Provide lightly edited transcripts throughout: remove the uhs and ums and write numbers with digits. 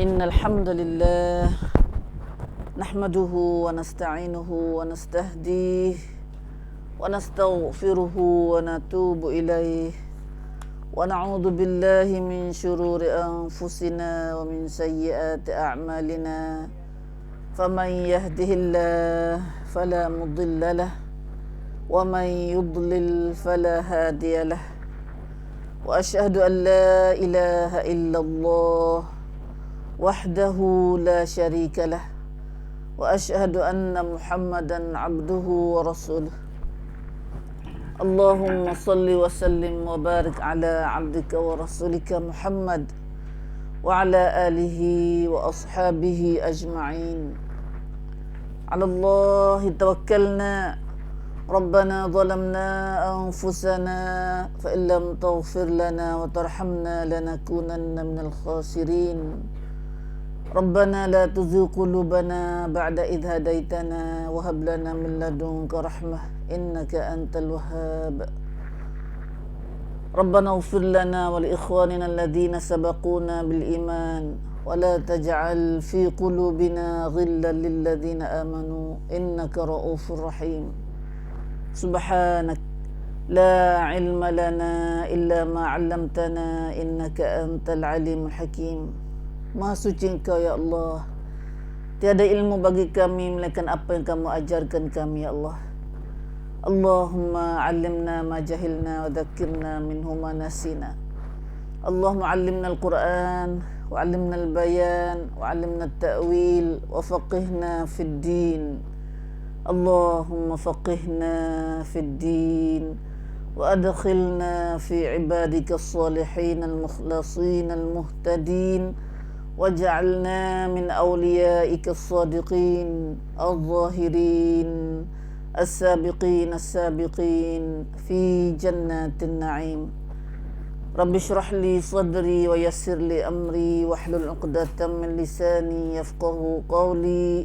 إن الحمد لله نحمده ونستعينه ونستهديه ونستغفره ونتوب إليه ونعوذ بالله من شرور أنفسنا ومن سيئات أعمالنا فمن يهده الله فلا مضل له ومن يضلل فلا هادي له وأشهد أن لا إله إلا الله وحده لا شريك له وأشهد أن محمدا عبده ورسوله اللهم صل وسلم وبارك على عبدك ورسولك محمد وعلى آله وأصحابه أجمعين على الله توكلنا ربنا ظلمنا أنفسنا فإن لم تغفر لنا وترحمنا لنكونن من الخاسرين ربنا لا تزغ قلوبنا بعد إذ هديتنا وهب لنا من لدنك رحمة إنك أنت الوهاب ربنا اغفر لنا ولإخواننا الذين سبقونا بالإيمان ولا تجعل في قلوبنا غلا للذين آمنوا إنك رؤوف رحيم سبحانك لا علم لنا إلا ما علمتنا إنك أنت العليم الحكيم. Maha suci Engkau ya Allah. Tiada ilmu bagi kami melainkan apa yang kamu ajarkan kami ya Allah. Allahumma allimna ma jahilna wa dhakkirna minhu ma nasina. Allahumma allimna al-Quran wa allimna al-bayan wa allimna at-ta'wil wa faqihna fid din. Allahumma faqihna fid din wa adkhilna fi ibadika as-salihin al-mukhlasin al-muhtadin waj'alna min awliyaika as-sadiqin al-zahirin as-sabiqin fi jannatin na'im. Rabbi shrah li sadri wa yassir li amri wahlul 'uqdatam min lisani yafqahu qawli.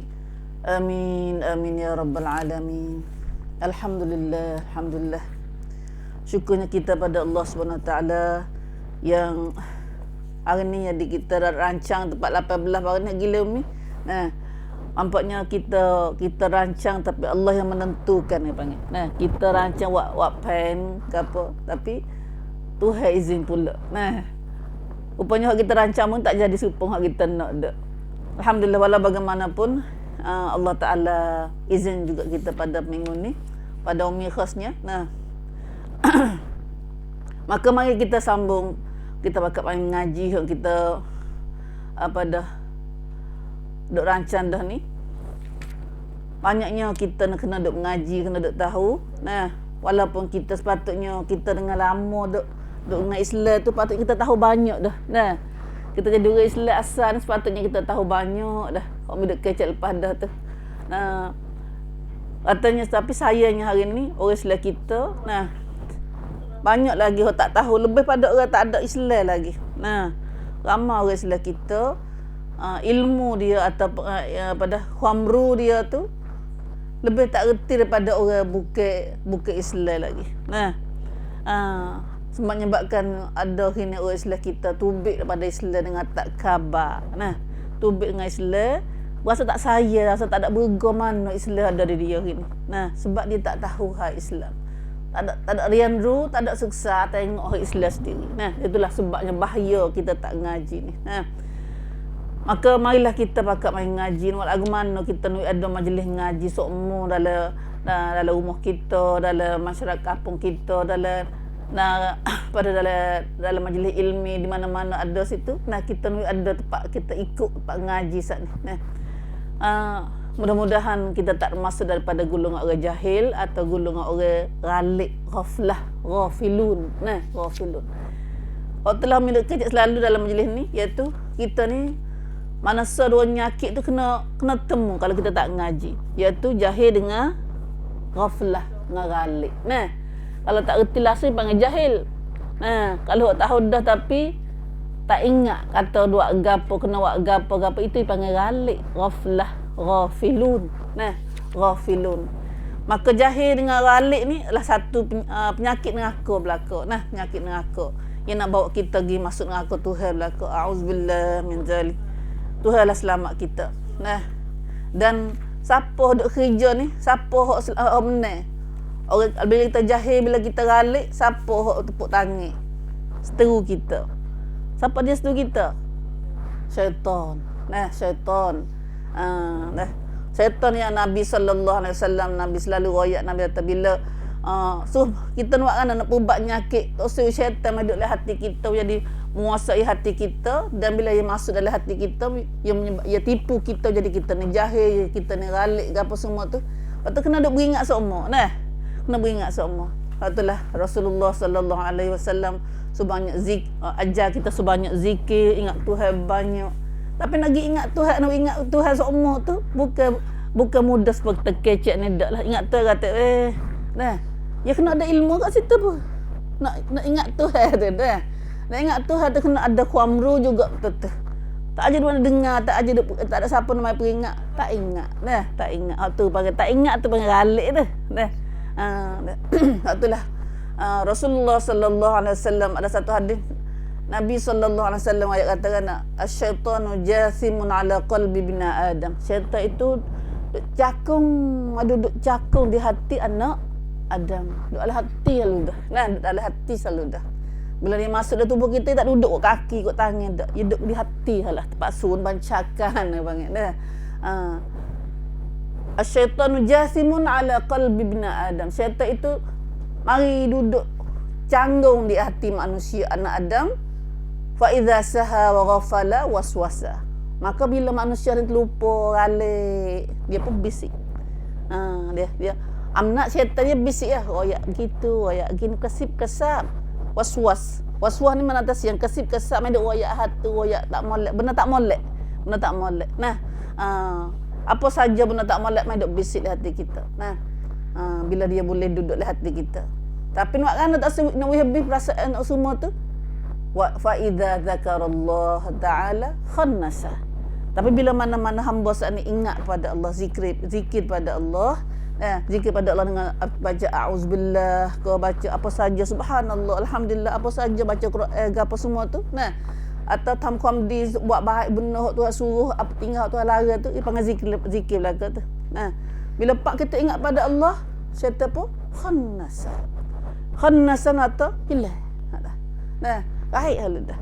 Amin amin ya rabbal alamin. Alhamdulillah, alhamdulillah. Syukurnya kita pada Allah Subhanahu taala yang hari ni jadi kita dah rancang tempat 18 hari ni gila umi. Nah, nampaknya kita rancang tapi Allah yang menentukan dia panggil. Nah, kita rancang buat pen ke apa tapi Tuhan izin pula. Nah, rupanya hak kita rancang pun tak jadi supong hak kita nak dak. Alhamdulillah walau bagaimanapun Allah Ta'ala izin juga kita pada minggu ni, pada umi khasnya. Nah, maka mari kita sambung, kita bakal main ngaji yang kita dah duk rancang dah ni. Banyaknya kita nak kena duk mengaji, kena duk tahu. Nah, walaupun kita sepatutnya kita dengan lama duk dengan Islam tu patut kita tahu banyak dah. Nah, kita jadi orang Islam asal ni sepatutnya kita tahu banyak dah. Kau duk kecek lepas dah tu. Nah, katanya tapi sayangnya hari ni orang Islam kita, nah, banyak lagi orang tak tahu, lebih pada orang tak ada Islam lagi. Nah, ramai orang Islam kita ilmu dia atau pada khamru dia tu lebih tak reti daripada orang bukan Islam lagi. Nah, sebabkan ada kini orang Islam kita tubik daripada Islam dengan tak khabar. Nah, tubik dengan Islam rasa tak sayang, rasa tak ada berga mana Islam ada di dia kini. Nah, sebab dia tak tahu hak Islam. Tak ada rianru, tak ada suksa tengok orang Islam sendiri. Nah, itulah sebabnya bahaya kita tak ngaji ni. Nah, maka marilah kita pakat main ngaji. Walau mana kita nak ada majlis ngaji semua dalam rumah kita, dalam masyarakat kampung kita, dalam majlis ilmi di mana-mana ada situ. Nah, kita nak ada tempat kita ikut tempat ngaji saat ni. Nah, mudah-mudahan kita tak termasuk daripada golongan orang jahil atau golongan orang ghalib, ghafilun. Nah, ghafilun. Orang telah minat kecek selalu dalam majlis ni, iaitu kita ni mana dua penyakit tu kena temu kalau kita tak ngaji, iaitu jahil dengan ghaflah dengan ghalib. Nah, kalau tak reti langsung panggil jahil. Nah, kalau tahu dah tapi tak ingat kata buat gapo kena buat gapo itu dipanggil ghalib, ghaflah, ghafilun. Nah, ghafilun. Maka jahil dengan ghalib ni adalah satu penyakit neraka belaka. Nah, penyakit neraka yang nak bawa kita pergi masuk neraka Tuhan belaka. Auzubillah min zalik. Tuhan lah selamat kita. Nah, dan siapa duk kerja ni, siapa hok menang. Orang bila kita jahil, bila kita ralik, siapa hok tepuk tangan seteru kita? Siapa dia seteru kita? Syaitan. Nah, syaitan. Nah, syaitan yang Nabi sallallahu alaihi wasallam, Nabi selalu royak, Nabi kata bila kita nak ubat penyakit, usul syaitan masuk dalam hati kita, jadi menguasai hati kita, dan bila ia masuk dalam hati kita, ia tipu kita, jadi kita ni jahil, kita ni ralik apa semua tu. Lepas tu kena duk beringat semua. Nah, kena beringat semua. Itulah Rasulullah sallallahu alaihi wasallam sebanyak ajar kita sebanyak zikir, ingat Tuhan banyak. Tapi nak ingat Tuhan semua tu bukan mudah seperti kecek ni dak lah. Ingat Tuhan kata nah, ya kena ada ilmu kat situ pun. Nak ingat Tuhan tu dah. Nak ingat Tuhan tu kena ada kuamru juga betul. Tak aja mana dengar, tak ada siapa nak mai peringat, tak ingat. Nah, tak ingat. Tu panggil tak ingat tu panggil ralik tu. Nah. Itulah Rasulullah sallallahu alaihi wasallam ada satu hadis Nabi sallallahu alaihi wasallam ayat katakan asyaitanu jasimun ala qalbi bina Adam. Syaitan itu duduk cakung di hati anak Adam. Duduk dalam hati selalu dah. Nah, duduk dalam hati selalu dah. Bila dia masuk dalam tubuh kita, tak duduk kat kaki, kat tangan dah. Dia duduk di hati salah. Tempat sun bancakan dia panggil dah. Asyaitanu jasimun ala qalbi bina Adam. Syaitan itu mari duduk canggung di hati manusia anak Adam. Fa idza saha wa ghafala waswasa. Maka bila manusia ni terlupa, ralik, dia pun bisik. Dia amnak syaitan dia bisik lah. Royak gitu, royak gini, kesip-kesap. Waswas ni mana atas yang kesip-kesap, main duk royak hati, royak tak molek, benda tak molek. Nah, apa saja benda tak molek main duk bisik di hati kita. Nah, bila dia boleh duduk di hati kita. Tapi nak kan tak nak habis perasaan semua tu. Wa fa idza dzakarallah taala khannasa. Tapi bila mana-mana hamba saat ni ingat pada Allah, zikir pada Allah, zikir pada Allah dengan baca auzubillah, kau baca apa saja, subhanallah, alhamdulillah, apa saja, baca Quran apa semua tu. Nah, atau tamqamdi buat baik benda hak Tuhan suruh, apa tinggal Tuhan larang tu, dia panggil zikir belaka tu. Nah, bila pak kita ingat pada Allah, syaitan pun khannasa atau hilang. Nah, baik hal dah.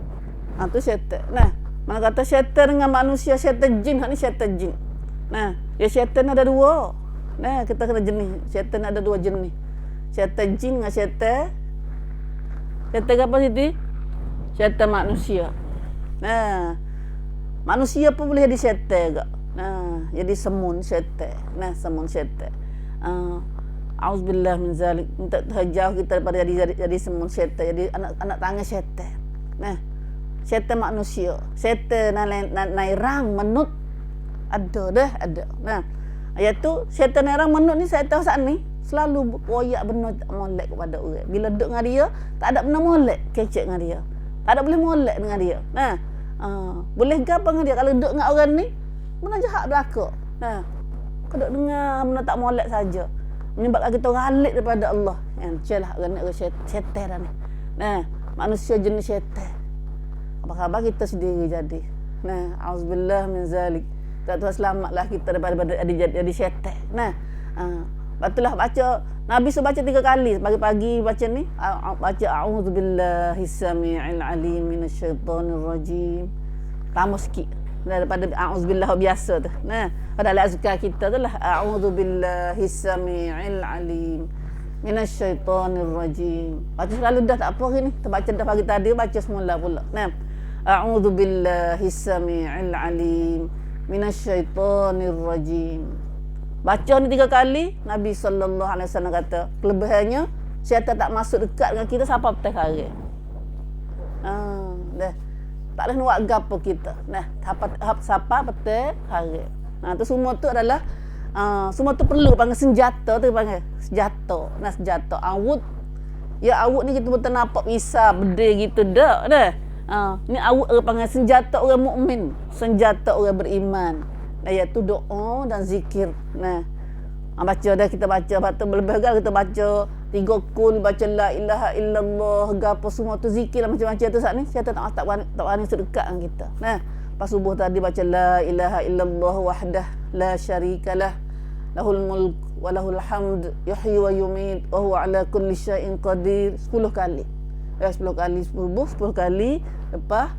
Tu syaitan. Nah, mana kata syaitan dengan manusia, syaitan jin, hak ni syaitan jin. Nah, ya syaitan ada dua. Nah, kita kena jenis. Syaitan ada dua jenis. Syaitan jin dengan syaitan apa Siti? Syaitan manusia. Nah, manusia pun boleh jadi syaitan juga. Nah, jadi semun syaitan. Nah, semun syaitan. Auzubillah min zalik. Minta Tuhan jauh kita daripada jadi semun syaitan, jadi anak tangan syaitan. Nah, syaitan manusia. Syaitan nairang menut ada. Nah, ayat tu syaitan nairang menut ni syaitan saat ni selalu royak benda tak molek kepada orang. Bila duduk dengan dia, tak ada benda molek kecek dengan dia. Tak ada boleh molek dengan dia. Nah, boleh gapo dengan dia kalau duduk dengan orang ni, benda jahat belaka. Nah, kau duduk dengar benda tak molek saja, menyebabkan kita ralik daripada Allah. Celah orang syaitan ni. Nah, manusia jenis syaitan. Apa khabar kita sendiri jadi. Nah, auzubillah min zalik. Tak Tuhan selamatlah kita daripada jadi syaitan. Nah, batulah baca Nabi suruh baca 3 kali pagi-pagi baca ni, baca a'udzubillahi samii'il alim minasyaitonir rajim. Tambah sikit daripada a'udzubillah biasa tu. Nah, pada azkar kita tu lah a'udzubillahi samii'il alim minasyaitonir rajim. Baca selalu dah, tak apa ni. Kita baca dah pagi tadi, baca semula pula. Nah, a'udzubillahi samii'il alim minasyaitonir rajim. Baca ni 3 kali, Nabi sallallahu alaihi wasallam kata, kelebihannya syaitan tak masuk dekat dengan kita sampai petang hari. Dah. Tak boleh nak gapo kita. Nah, sampai petang hari. Tu semua tu adalah semua tu perlu panggil senjata tu, panggil senjata. Nah, senjata awud. Ya awud ni kita betul nampak pisau berdeh gitu dak dah. Ni awud orang panggil senjata orang mukmin, senjata orang beriman. Iaitu doa dan zikir. Nah, baca dah, kita baca berlebih gal kita baca 3 kul, baca la ilaha illallah, gapo semua tu zikir lah macam-macam tu saat ni. Syaitan tak berani sedekat dengan kita. Nah, Pas subuh tadi baca la ilaha illallah wahdah la syarikalah lahul mulk wa lahul hamd yuhyi wa yumit wa huwa ala kulli syai'in qadir 10 kali. 10 kali subuh, 10 kali lepas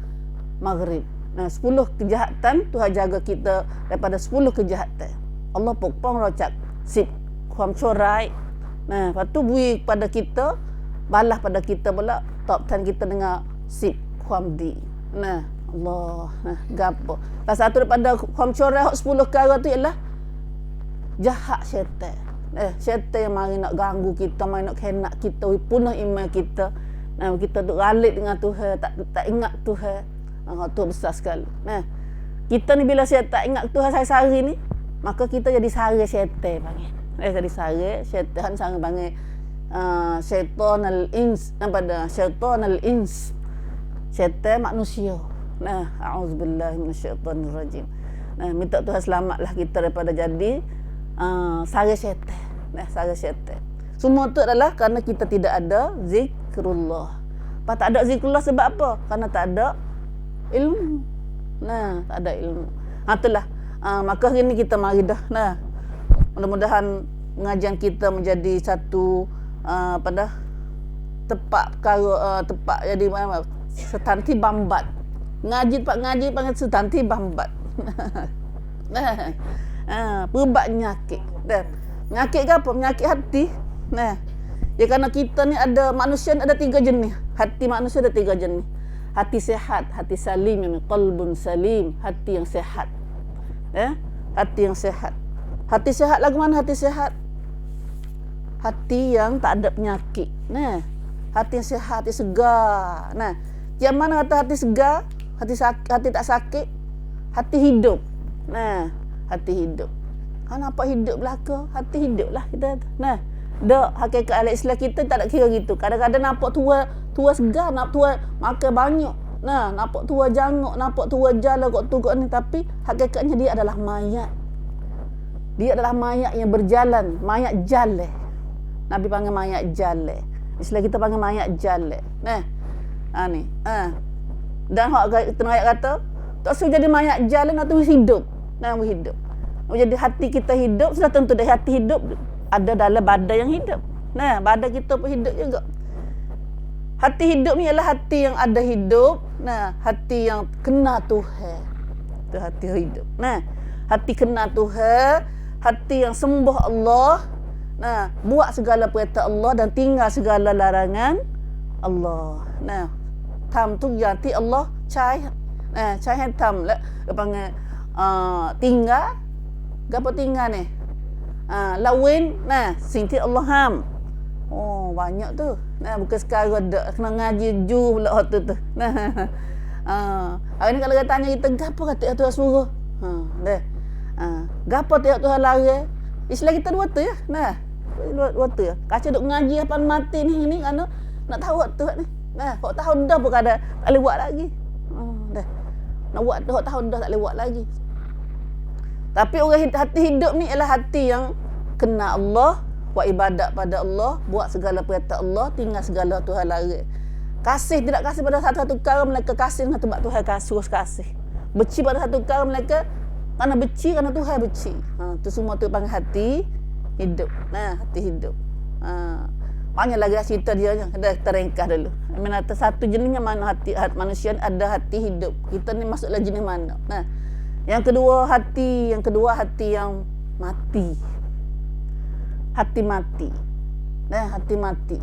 maghrib. 10 kejahatan Tuhan jaga kita daripada 10 kejahatan. Allah ปกป้องเราจาก10ความชั่วร้าย. Lepas tu beri pada kita, balas pada kita pula, top 10 kita dengan 10 ความดี. Allah, gapo. Salah satu daripadaความชั่วร้าย 10 perkara tu ialah jahat syaitan. Syaitan yang mari nak ganggu kita, mari nak khenak kita, punah iman kita. Kita duk ralik dengan Tuhan, tak ingat Tuhan. Tu besar sekali. Kita ni bila saya tak ingat Tuhan sehari-hari ni, maka kita jadi sara syaitan panggil. Jadi sara syaitan, sara panggil syaitan al-ins, pada syaitan al-ins. Syaitan manusia. A'udzubillahi minasyaitanir rajim. Minta Tuhan selamatlah kita daripada jadi sara syaitan. Sara syaitan. Semua tu adalah kerana kita tidak ada zikrullah. Tak ada zikrullah sebab apa? Kerana tak ada ilmu. Tak ada ilmu. Itulah. Maka hari ni kita mari dah. Mudah-mudahan pengajian kita menjadi satu tepat perkara, tepat jadi setanti bambat. Ngaji panggil setanti bambat. Perubat penyakit. Penyakit ke apa? Penyakit hati. Ya kerana kita ni ada, manusia ni ada 3 jenis. Hati manusia ada 3 jenis. Hati sehat, hati salim, qalbun salim, hati yang sehat. Hati yang sehat. Hati sehat lagu mana hati sehat? Hati yang tak ada penyakit. Hati yang sehat, hati segar. Yang mana kata hati segar? Hati tak sakit? Hati hidup. Hati hidup. Nampak hidup belaka? Hati hidup lah kita. Dak hakikat ahli Islam kita tak ada kira gitu. Kadang-kadang nampak tua segar, nampak tua makan banyak. Nampak tua janguk, nampak tua jala kok ni, tapi hakikatnya dia adalah mayat. Dia adalah mayat yang berjalan, mayat jale. Nabi panggil mayat jale. Istilah kita panggil mayat jale. Ni. Dan hak ayat kata, tak usah jadi mayat jale, nak tu hidup. Hidup. Jadi hati kita hidup, sudah tentu dah hati hidup ada dalam badan yang hidup. Badan kita pun hidup juga. Hati hidup ni ialah hati yang ada hidup. Hati yang kenal Tuhan. Itu hati hidup. Hati kenal Tuhan, hati yang sembah Allah. Buat segala perintah Allah dan tinggal segala larangan Allah. Tam tu hati Allah cai. Cai tam lah panggil tinggal. Gapo tinggal ni? Lawin, sing ti Allah ham. Oh, banyak tu. Bukan sekarang dak kena ngaji ju pula tu. Hari ni kalau dia tanya kita, gapo kata Tuhan suruh? Gapo Tuhan larang? Islam kita dua tu ya. Dua tu ya. Kaca duk ngaji apa mati ni kerana nak tahu waktu ni. Kau tahu dah pun kada tak boleh buat lagi. Nak buat dah tahu dah tak boleh buat lagi. Tapi orang hati hidup ni ialah hati yang kenal Allah, buat ibadat pada Allah, buat segala perintah Allah, tinggal segala Tuhan larang. Kasih tidak kasih pada satu-satu perkara, mereka kasih dengan sebab Tuhan suruh kasih. Benci pada satu perkara, mereka kerana benci kerana Tuhan benci. Tu semua tu panggil hati hidup. Hati hidup. Banyak lagi cerita dia, dah terengkah dulu. Mana satu jenisnya mana hati manusia ada hati hidup. Kita ni masuklah jenis mana? Yang kedua hati yang mati. Hati mati. Hati mati.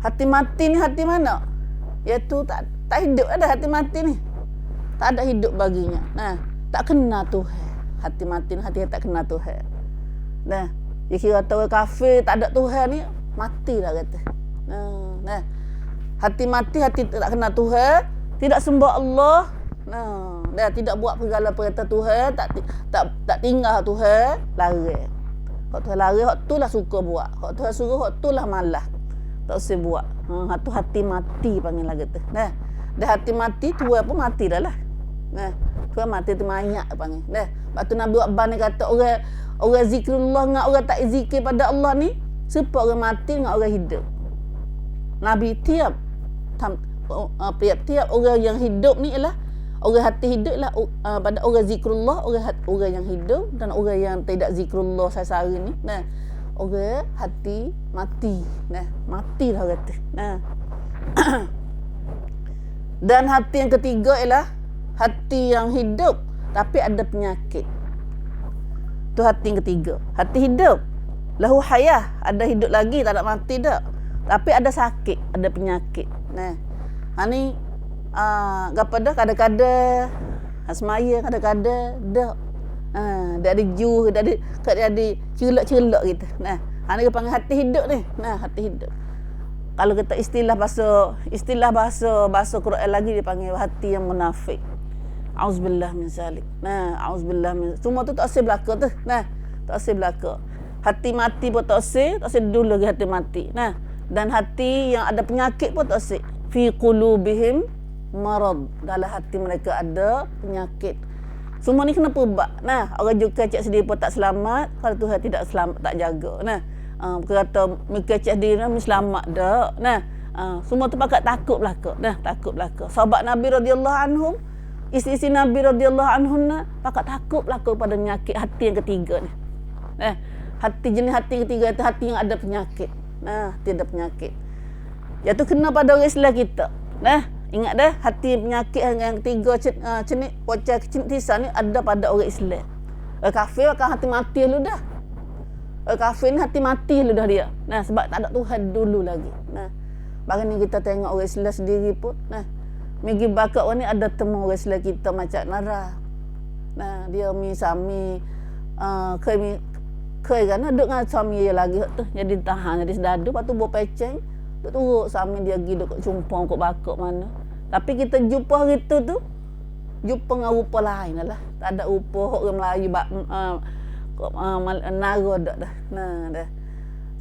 Hati mati ni hati mana? Iaitu tak hidup ada hati mati ni. Tak ada hidup baginya. Tak kenal Tuhan. Hati mati ni hati yang tak kenal Tuhan. Dia kira tahu kafir tak ada Tuhan ni matilah kata. Hati mati, hati tak kenal Tuhan, tidak sembah Allah. Dia tidak buat segala perintah Tuhan, tak tinggal Tuhan, larang. Hak Tuhan larang, hak tulah suka buat. Hak Tuhan suruh, hak tulah malas. Tak usah buat. Tu hati mati panggil lagi tu. Dah hati mati, tua pun mati dah lah. Tua mati tu mayat panggil. Lepas tu Nabi Abban ni kata orang zikrullah dengan orang tak zikir pada Allah ni, serupa orang mati dengan orang hidup. Nabi tiap orang yang hidup ni ialah Orang hati hidup lah pada orang zikrullah, orang yang hidup, dan orang yang tidak zikrullah sehari ni. Nah, orang hati mati. Nah, matilah orang tu. Nah. Dan hati yang ketiga ialah hati yang hidup tapi ada penyakit. Tu hati yang ketiga. Hati hidup, lahu hayah, ada hidup lagi, tak ada mati dak. Tapi ada sakit, ada penyakit. Nah, ni gapo dah kadang-kadang asmaya, kadang-kadang dak. Dak ada juh, dak ada celak-celak gitu. Nah, ni dia panggil hati hidup ni. Nah, hati hidup. Kalau kita istilah bahasa Quran lagi dia panggil hati yang munafik. Auzubillah min zalik. Nah, auzubillah min. Semua tu tak asal belaka tu. Nah, tak asal belaka. Hati mati pun tak asal dulu lagi hati mati. Nah, dan hati yang ada penyakit pun tak asal. Fi qulubihim marad. Dalam hati mereka ada penyakit. Semua ni kena perbak. Nah, orang juga cak sendiri pun tak selamat kalau Tuhan tidak selamat, tak jaga. Nah, kata mereka cak diri ni selamat dak. Nah, semua tu pakat takut belaka. Nah, takut belaka. Sahabat Nabi radhiyallahu anhum, isteri Nabi radhiyallahu anhunna pakat takut belaka pada penyakit hati yang ketiga ni. Nah, jenis hati yang ketiga itu hati yang ada penyakit. Nah, hati ada penyakit. Iaitu kena pada orang Islam kita. Nah, ingat dah hati penyakit yang ketiga cenik pocah kecentisan ni ada pada orang Islam. Orang kafir akan hati mati lu dah. Orang kafir ni hati mati lu dah dia. Nah, sebab tak ada Tuhan dulu lagi. Nah, baru ni kita tengok orang Islam sendiri pun. Nah, migi bakat orang ni ada temu orang Islam kita macam Nara. Nah, dia mi sami kai kan duduk dengan suami dia lagi tu. Jadi tahan jadi sedadu lepas tu bawa peceng. Duk turut suami dia pergi duk jumpa kok bakak mana. Tapi kita jumpa hari tu jumpa dengan rupa lain lah. Tak ada rupa orang Melayu Nara dah. Nah, dah.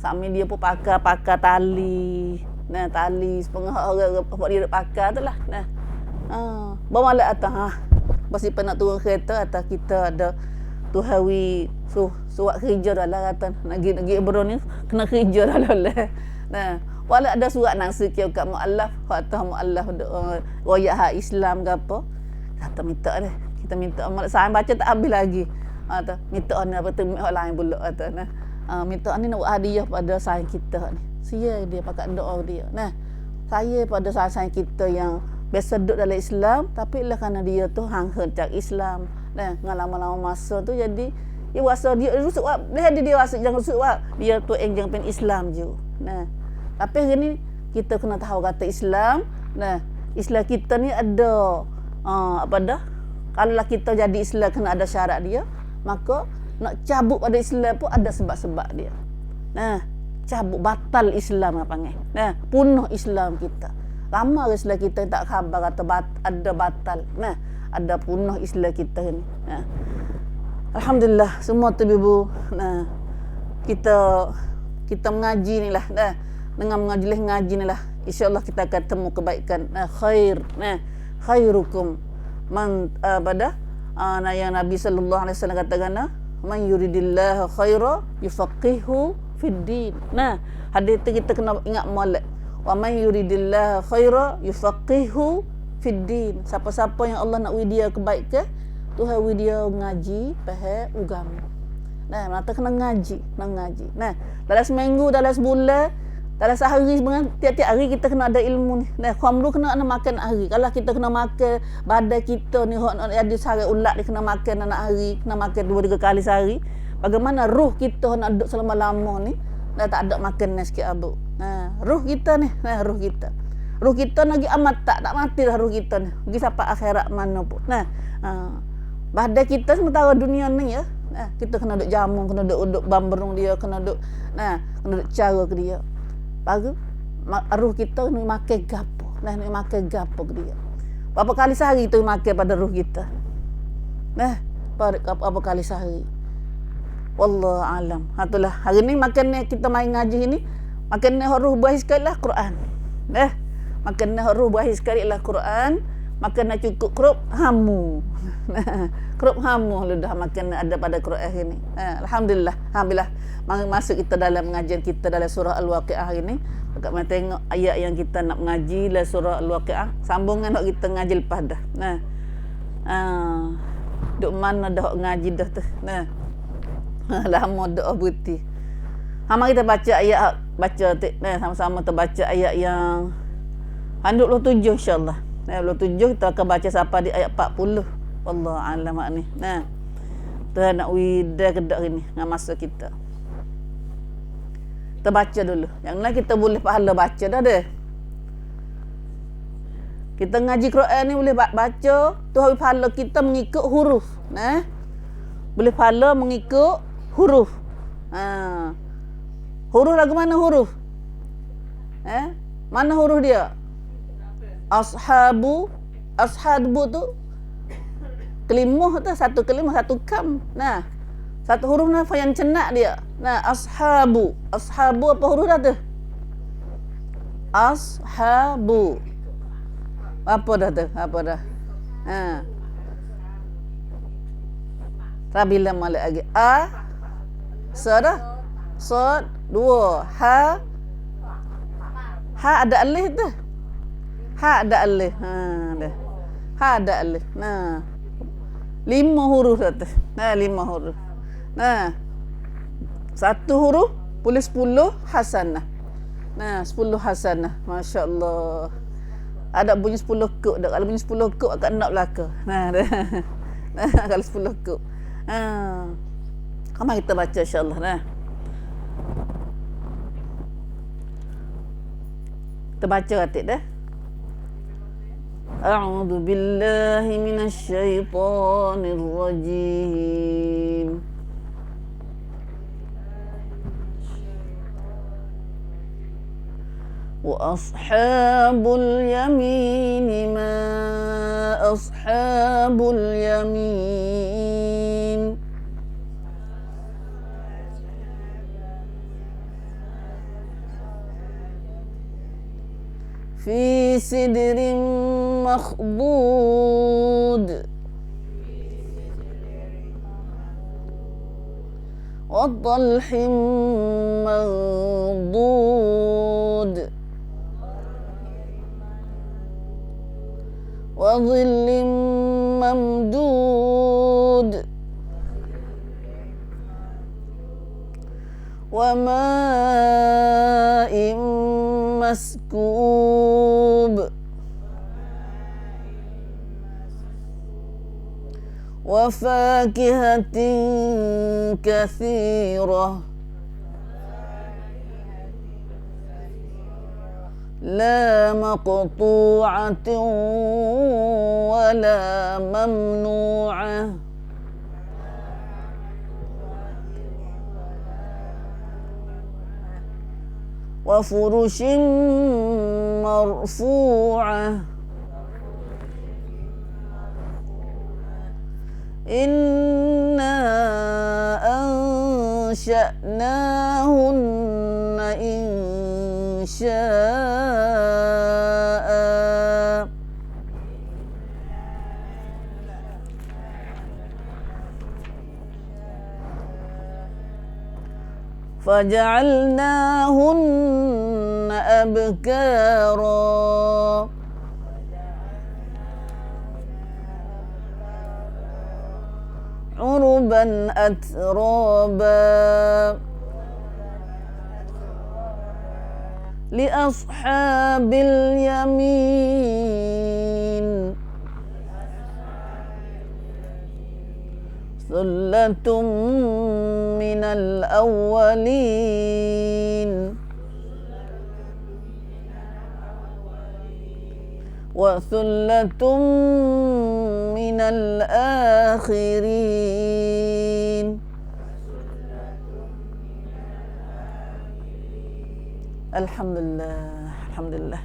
Suami dia pun pakai tali. Nah, tali setengah orang buat dia pakai tu lah. Nah. Bawa malak atas pasti pernah turun kereta atas kita ada tuhawi surat kerja dah lah kata nak pergi Ebro ni kena kerja dah lah. Nah, wala ada surat nang sikit kat muallaf, kata muallaf royak Islam ke apa. Kata minta dah. Kita minta malak saya baca tak habis lagi. Kata minta ni apa tu hak lain pula kata nah. Minta ni nak buat hadiah pada sayang kita ni. Sia dia pakai doa dia. Nah, saya pada sayang kita yang biasa duduk dalam Islam tapi lah kerana dia tu hang-hang cak Islam. Nah, dengan lama-lama masa tu jadi dia rasa dia rusuk dia rasa jangan rusuk dia tu jangan pen Islam je. Nah, tapi hari ni kita kena tahu kata Islam. Nah, Islam kita ni ada apa dah? Kalau kita jadi Islam kena ada syarat dia, maka nak cabut pada Islam pun ada sebab-sebab dia. Nah, cabut batal Islam apa panggil. Nah, punah Islam kita. Lama Islam kita tak khabar kata ada batal. Nah, ada punah Islam kita ni. Nah. Alhamdulillah semua tu ibu. Nah, kita mengaji ni lah. Nah, dengan ngaji ni lah. InsyaAllah kita akan temu kebaikan. Nah, khair. Nah, khairukum man yang Nabi sallallahu alaihi wasallam katakan man yuridillahu khaira yufaqihu fid din. Nah, hadis tu kita kena ingat molek. Wa man yuridillahu khaira yufaqihu fid din. Siapa-siapa yang Allah nak beri dia kebaikan, Tuhan beri dia ngaji, faham agama. Nah, mata kena ngaji. Nah, dalam seminggu, dalam sebulan, dalam sehari sebenarnya tiap-tiap hari kita kena ada ilmu ni. Nah, khamru kena makan hari. Kalau kita kena makan badan kita ni ada sehari ulat dia kena makan anak hari, kena makan 2-3 kali sehari. Bagaimana ruh kita nak duduk selama-lama ni dah tak ada makan sikit abu. Nah, ruh kita ni, ruh kita. Ruh kita lagi amat tak mati dah ruh kita ni. Pergi sampai akhirat mana pun. Nah, badan kita sementara dunia ni ya. Nah, kita kena duduk jamu, kena duduk bamberung dia, kena duduk kena duduk cara ke dia. Baru ruh kita ni makan gapo. Nah, ni makan gapo ke dia. Berapa kali sehari kita makan pada ruh kita? Nah, berapa kali sehari? Wallahu alam. Itulah hari ni makan ni kita main ngaji ni, makan ni ruh buah sekali lah Quran. Makan ni ruh buah sekali lah Quran. Makan nak cukup kerup hamu. Kerup hamu lu dah makan ada pada Quran ini. Alhamdulillah. Masuk kita dalam pengajian kita dalam surah Al-Waqiah ini. Dekat mana tengok ayat yang kita nak mengaji dalam surah Al-Waqiah. Sambungan nak kita ngaji lepas dah. Nah, Duk mana dah ngaji dah tu. Nah. Lama doa berhenti. Mari kita baca ayat sama-sama kita baca ayat yang 27 insya-Allah. 27 kita akan baca sampai di ayat 40. Wallahu a'lam ni. Nah. Tuhan nak widah kedak ini dengan masa kita. Kita baca dulu. Yang lain kita boleh pahala baca dah deh. Kita ngaji Quran ni boleh baca, Tuhan pahala kita mengikut huruf. Nah. Boleh pahala mengikut huruf. Huruf lagu mana huruf? Mana huruf dia? Ashabu tu kelimah tu, satu kelimah satu kam. Nah, satu huruf nafas yang cenak dia. Nah, ashabu apa huruf dah tu? Ashabu. Apa dah tu? Apa dah? Rabila malik lagi. Dah. Sod, dua. Ha ada alif tu. Ha ada alif. Dah. Ha ada alif. Nah. 5 huruf dah tu. 5 huruf. Satu huruf boleh 10 hasanah. 10 hasanah. Masya-Allah. Ada bunyi 10 kuk dak. Kalau bunyi 10 kuk akan nak belaka. Kalau 10 kuk. Mari kita baca insya-Allah. Kita baca atik dah. A'udzu billahi minasy syaithanir rajim. Wa ashabul yamin ma ashabul yamin. Fi sidrin makhdud wa talhim mandud wa dhillim mamdud wa ma'in maskub wa fakihatin katsirah la maqtu'atin wa la mamnu'ah wa furushin marfu'ah inna ansha'nahunna insha'a faja'alnahunna abkara urban atraba li ashabil yamin sullatun minal awwalin wa sullatun minal akhirin. Alhamdulillah.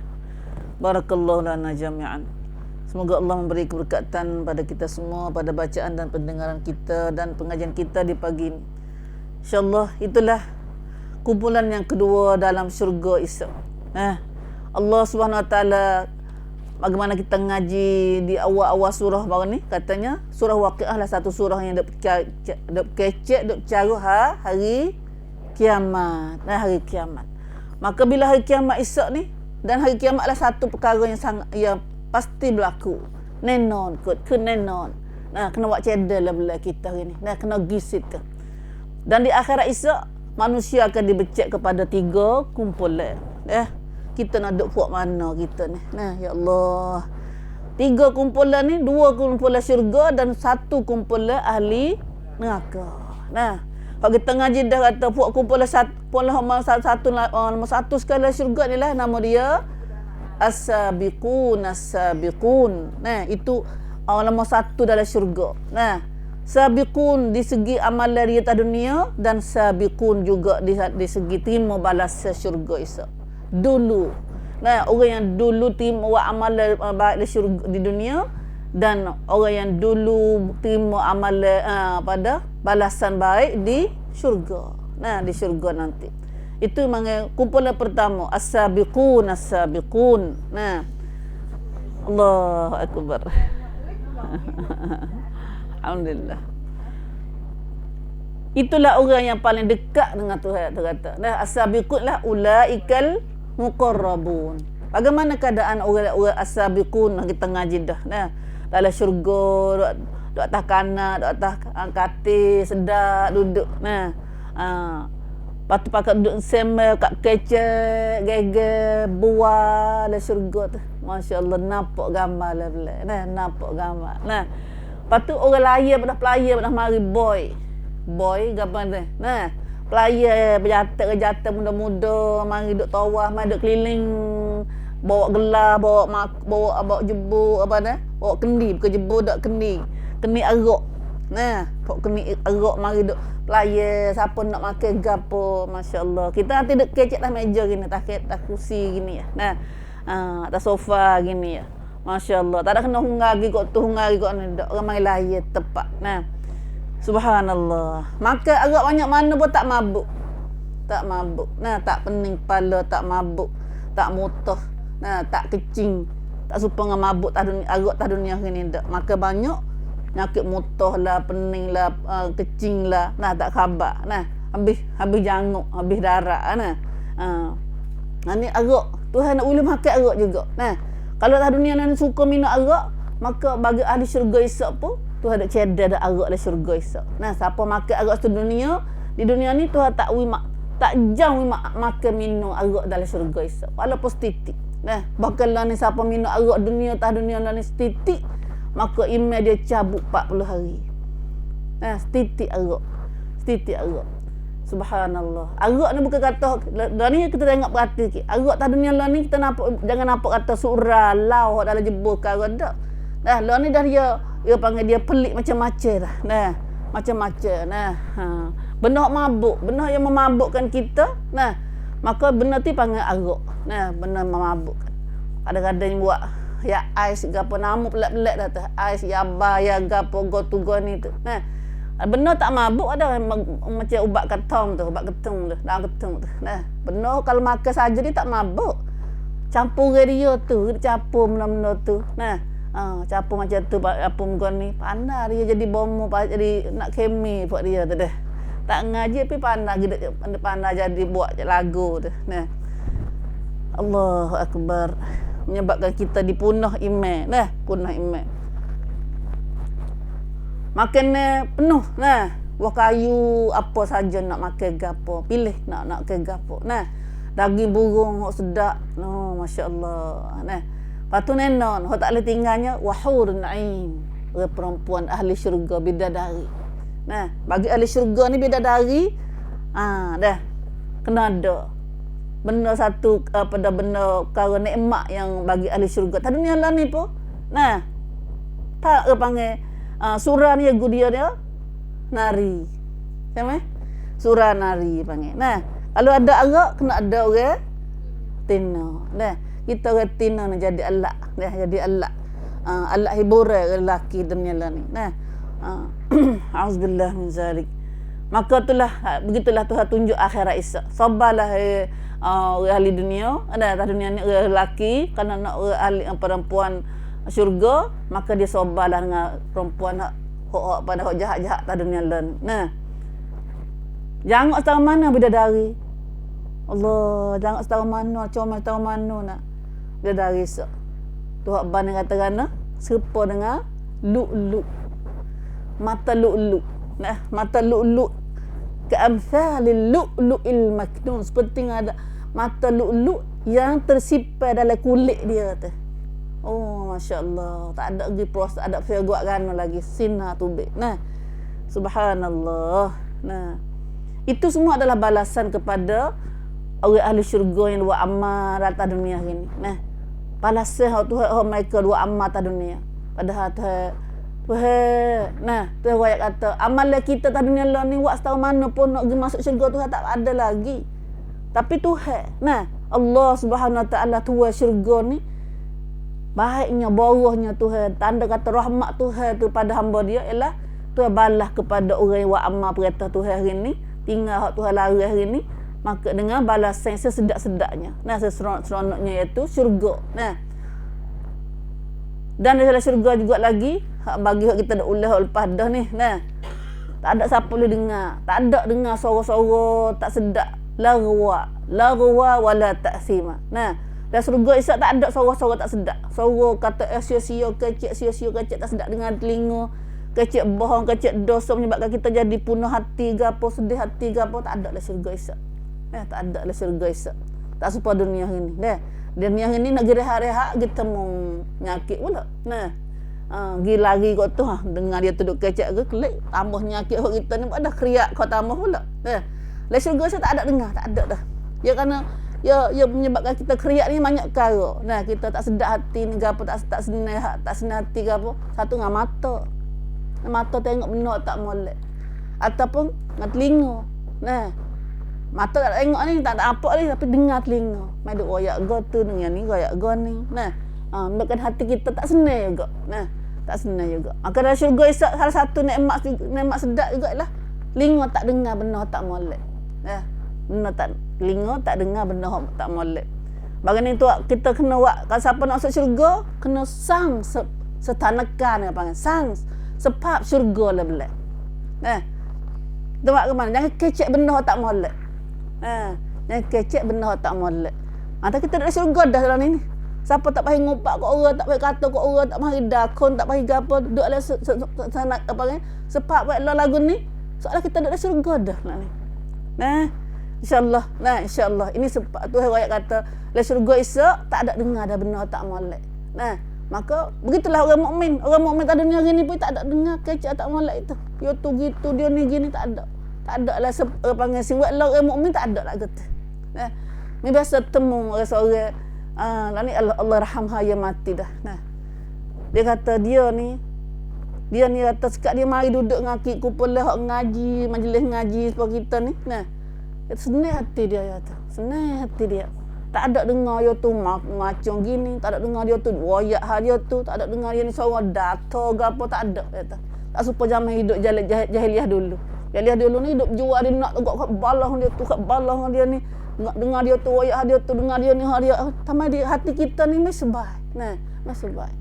Barakallahu lana jami'an. Semoga Allah memberi keberkatan pada kita semua pada bacaan dan pendengaran kita dan pengajian kita di pagi ini. InsyaAllah itulah kumpulan yang kedua dalam syurga esok. Allah Subhanahu Wa Taala bagaimana kita ngaji di awal-awal surah baru ni, katanya surah Waqiah lah satu surah yang dok kecek dok cara hari kiamat. Hari kiamat. Maka bila hari kiamat esok ni, dan hari kiamat lah satu perkara yang pasti berlaku. nenon kot ke nenon. Nah, kena buat cedel lah belah kita hari ni. Nah, kena gisit ke. Dan di akhirat esok manusia akan dibecek kepada 3 kumpulan. Kita nak duduk puak mana kita ni. Nah, ya Allah. 3 kumpulan ni, 2 kumpulan syurga dan 1 kumpulan ahli neraka. Nah, kalau kita ngaji dah kata puak kumpulan nombor 1 sekali syurga ni lah nama dia as-sabiqun as-sabiqun. Nah, itu orang nombor 1 dalam syurga. Nah, sabiqun di segi amalan dia atas dunia dan sabiqun juga di segi terima balas syurga esok. Dulu. Nah, orang yang dulu terima buat amalan baik di syurga di dunia dan orang yang dulu terima amalan pada balasan baik di syurga. Nah, di syurga nanti. Itu memang kumpulan pertama as-sabiqun as-sabiqun. Nah, Allahu akbar. Alhamdulillah. Itulah orang yang paling dekat dengan Tuhan kata. Nah, as-sabiqun lah ulaikal muqarrabun. Bagaimana keadaan orang-orang as-sabiqun kita ngaji dah. Nah, dalam syurga duduk atas kanan, duduk atas katil, sedap duduk. Nah, lepas tu pakai duduk semel kat kecek, geger, buah dalam syurga tu. Masya-Allah, nampak gambar lah belah. Nah, nampak gambar. Nah, lepas tu orang layar pada mari boy gambar tu. Nah, player berjata muda-muda mari duk tawaf, mari duk keliling, bawa gelas, bawa jebur apa dah? Bawa kendi, bukan jebur dak kendi arak. Nah, bawa kendi arak mari duk player, siapa nak makan gapo, masya-Allah. Kita nanti duk kecek atas meja gini, atas kursi gini ya. Nah, atas sofa gini ya. Masya-Allah. Tak ada kena hungari kok tu, hungari kok ni dak. Orang mari layar tepat. Nah, subhanallah. Makan agak banyak mana pun tak mabuk. Tak mabuk. Nah, tak pening kepala, tak mabuk, tak mutah. Nah, tak kecing. Tak serupa dengan mabuk tak dunia, agak tak dunia ni dak. Makan banyak, nyakit mutah lah, pening lah, kecing lah. Nah, tak khabar. Nah, habis janguk, habis darah. Nah. Ni agak Tuhan nak boleh makan agak juga. Nah, kalau tak dunia ni suka minum agak, maka bagi ahli syurga esok pun Tuhan ada cedera ada arak dalam syurga esok. Nah, siapa makan arak satu dunia, di dunia ni Tuhan tak jauh makan minum arak dalam syurga esok. Walaupun setitik. Nah, bakal lah ni siapa minum arak dunia lah ni setitik, maka iman dia cabut 40 hari. Nah, setitik arak. Subhanallah. Arak ni bukan kata dah ni kita tengok perhati sikit. Arak tak dunia lah ni kita nampak, jangan nampak kata surah lau dalam jebur karang dak. Dah lah ni dah dia panggil dia pelik macam-macam dah. Nah, macam-macam. Nah, benda mabuk, benda yang memabukkan kita. Nah, maka benda tu panggil arak. Nah, benda memabukkan. Kadang-kadang buat ya ais gapo nama pelik-pelik dah tu. Ais yaba ya gapo go tu go ni tu. Nah, benda tak mabuk ada macam ubat ketung tu, dalam ketung tu. Nah, benda kalau makan saja dia tak mabuk. Campur dia tu, campur benda-benda tu. Nah, campur macam tu apa muka ni pandai dia jadi bom jadi nak kemi buat dia tu dah. Tak ngaji tapi pandai jadi buat lagu tu. Nah, Allahu akbar, menyebabkan kita dipunah iman. Nah, punah iman. Makan penuh. Nah, buah kayu apa saja nak makan gapo, pilih nak makan gapo. Nah, daging burung sedap. Oh, masya-Allah. Nah, patu nenon, hok tak boleh tinggalnya wahurun ain. Perempuan ahli syurga bidadari. Nah, bagi ahli syurga ni bidadari, dah kena ada. Benda satu pada benda perkara nikmat yang bagi ahli syurga. Tak dunia lah ni pun. Nah, tak panggil surah ni dia nari. Sama? Surah nari panggil. Nah, kalau ada arak kena ada orang tino. Nah, kita retina nak jadi alat. Nah, jadi alat. Alat hiburan lelaki dunia lah ni. Nah, auzubillah min zalik. Maka begitulah Tuhan tunjuk akhirat esok. Sabarlah ahli dunia, ada dunia ni lelaki kerana nak ahli perempuan syurga, maka dia sabarlah dengan perempuan hak pada hak jahat-jahat tak dunia lain. Nah, jangan setara mana bidadari. Allah, jangan setara mana, cuma setara mana nak bidadari esok. Tu hak ban kata kerana serupa dengan lu'lu'. Mata lu'lu'. Nah, mata lu'lu' ka'amsalil lu'lu'il maknun, seperti ada mata lu'lu' yang tersimpan dalam kulit dia tu. Oh, masya-Allah, tak ada lagi proses, ada feguak kan lagi sinar tubik. Nah, subhanallah. Nah, itu semua adalah balasan kepada orang ahli syurga yang buat amal atas dunia ini. Nah, balasan Tuhan mereka buat amal atas dunia. Padahal Tuhan, nah, Tuhan ayat kata, amalan kita atas dunia lah ni buat setahu mana pun nak pergi masuk syurga Tuhan tak ada lagi. Tapi Tuhan, nah, Allah Subhanahu Wa Taala Tuhan syurga ni baiknya, borosnya Tuhan, tanda kata rahmat Tuhan tu pada hamba dia ialah Tuhan balas kepada orang yang buat amal perintah Tuhan hari ni, tinggal hak Tuhan larang hari ni, maka dengan balasan sesedap-sedapnya. Nah, seseronok-seronoknya iaitu syurga. Nah, dan dalam syurga juga lagi hak bagi hak kita dak ulah lepas dah ni. Nah, tak ada siapa boleh dengar, tak ada dengar suara-suara tak sedap, la ghawa wala ta'sima. Nah, dalam syurga Isa tak ada suara-suara tak sedap. Suara kata sia-sia kecek, sia-sia kecek tak sedap dengan telinga, kecek bohong, kecek dosa menyebabkan kita jadi punah hati gapo, sedih hati gapo, tak ada dalam syurga Isa. Tak ada dalam syurga Isa. Tak serupa dunia ini. Dunia ini nak rehat-rehat kita mau nyakit pula. Nah, pergi lari kau tu dengar dia duduk kecek ke kelik, tambah nyakit hak kita ni ada kriak kau tambah pula. Dalam syurga Isa tak ada dengar, tak ada dah. Ya kerana ya menyebabkan kita kriak ni banyak perkara. Nah, kita tak sedap hati ni gapo, tak senang hati gapo. Satu dengan mata. Mata tengok benda tak molek. Ataupun dengan telinga. Nah, mata tak tengok ni tak ada apa ni, tapi dengar telinga. Mai duk royak go tu dengan ni, royak go ni. Nah, menyebabkan hati kita tak senang juga. Nah, tak senang juga. Maka dalam syurga Isa salah satu nikmat sedap juga ialah telinga tak dengar benda tak molek. Benda tak telinga tak dengar benda tak molek. Bagaimana tu kita kena buat, kalau siapa nak masuk syurga kena sang setanakan apa panggil sang sebab syurga lah belak. Kita buat ke mana? Jangan kecek benda tak molek. Jangan kecek benda tak molek. Mata kita dalam syurga dah dalam ni. Siapa tak payah ngopak kat orang, tak payah kata kat orang, tak payah dakon, tak payah gapo, duduk dalam sana apa panggil sebab buat lagu ni. Soalnya kita dalam syurga dah lah ni. InsyaAllah. Nah, insyaAllah. Ini sebab Tuhan ayat kata, dalam syurga Isa tak ada dengar dah benda tak molek. Nah, maka begitulah orang mukmin. Orang mukmin tak dunia gini pun tak ada dengar kecek tak molek itu. Dia tu gitu, dia ni gini tak ada. Tak ada lah panggil sing buat orang mukmin tak ada lah kata. Nah, ni biasa temu orang seorang ni Allah rahmah ya mati dah. Nah, dia kata dia ni kata sekat dia mari duduk dengan kik kumpul hak ngaji, majlis ngaji seperti kita ni. Nah, senang hati dia kata. Senang hati dia. Tak ada dengar dia tu macam gini, tak ada dengar dia tu royak hal dia tu, tak ada dengar dia ni suara data ke apa, tak ada kata. Tak suka zaman hidup jahiliah dulu. Jahiliah dulu ni hidup jual dia nak kat balah dia tu, kat balah dia ni. Dengar dia tu royak dia tu, dengar dia ni hal dia. Tamai di hati kita ni mesti sebai. Nah, mesti sebai.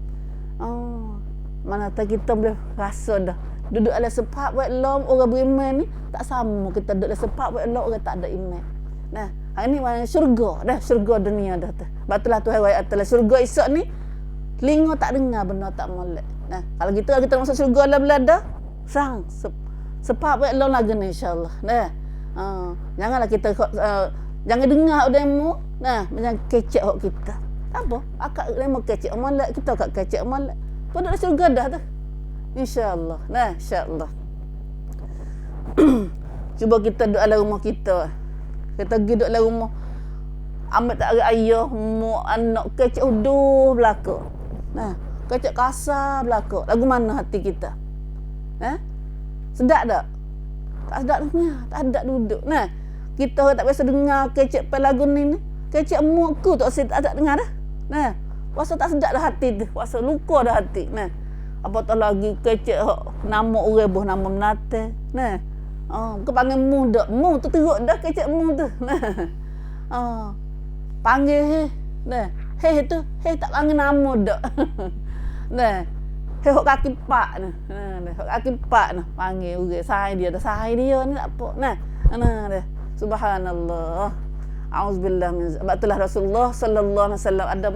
Mana tak kita boleh rasa dah. Duduk dalam sebab buat Allah orang beriman ni tak sama kita duduk dalam sebab buat Allah orang tak ada iman. Nah, hari ni mana syurga dah, syurga dunia dah tu. Batulah Tuhan ayat atas syurga esok ni telinga tak dengar benda tak molek. Nah, kalau kita masuk syurga lah belada sang sebab buat Allah lagi ni insya-Allah. Nah. Janganlah kita jangan dengar demo. Nah, macam kecek hak kita. Tak apa, akak demo kecek molek, kita akak kecek molek. Tu dalam syurga dah tu. InsyaAllah. Nah, insyaAllah. Cuba kita duduk dalam rumah kita. Kita pergi duduk dalam rumah. Ambil tak ada ayah, mak, anak, kecek uduh belaka. Nah, kecek kasar belaka. Lagu mana hati kita? Sedap tak? Tak sedap dengar. Tak sedap duduk. Nah, kita tak biasa dengar kecek lagu ni. Kecek muka tak sedap dengar dah. Nah, puasa tak sedap dah hati tu. Puasa luka dah hati. Nah, apatah lagi kecek nama orang buh nama menate. Nah. Bukan panggil mu dak. Mu tu teruk dah kecek mu tu. Nah. Panggil he. Nah. He tu, he tak panggil nama dak. Nah. He hok kaki pak nah. Nah, hok kaki pak nah panggil orang sai dia dah sai dia ni tak apa. Nah. Nah dah. Subhanallah. Auzubillah min itulah Rasulullah sallallahu alaihi wasallam ada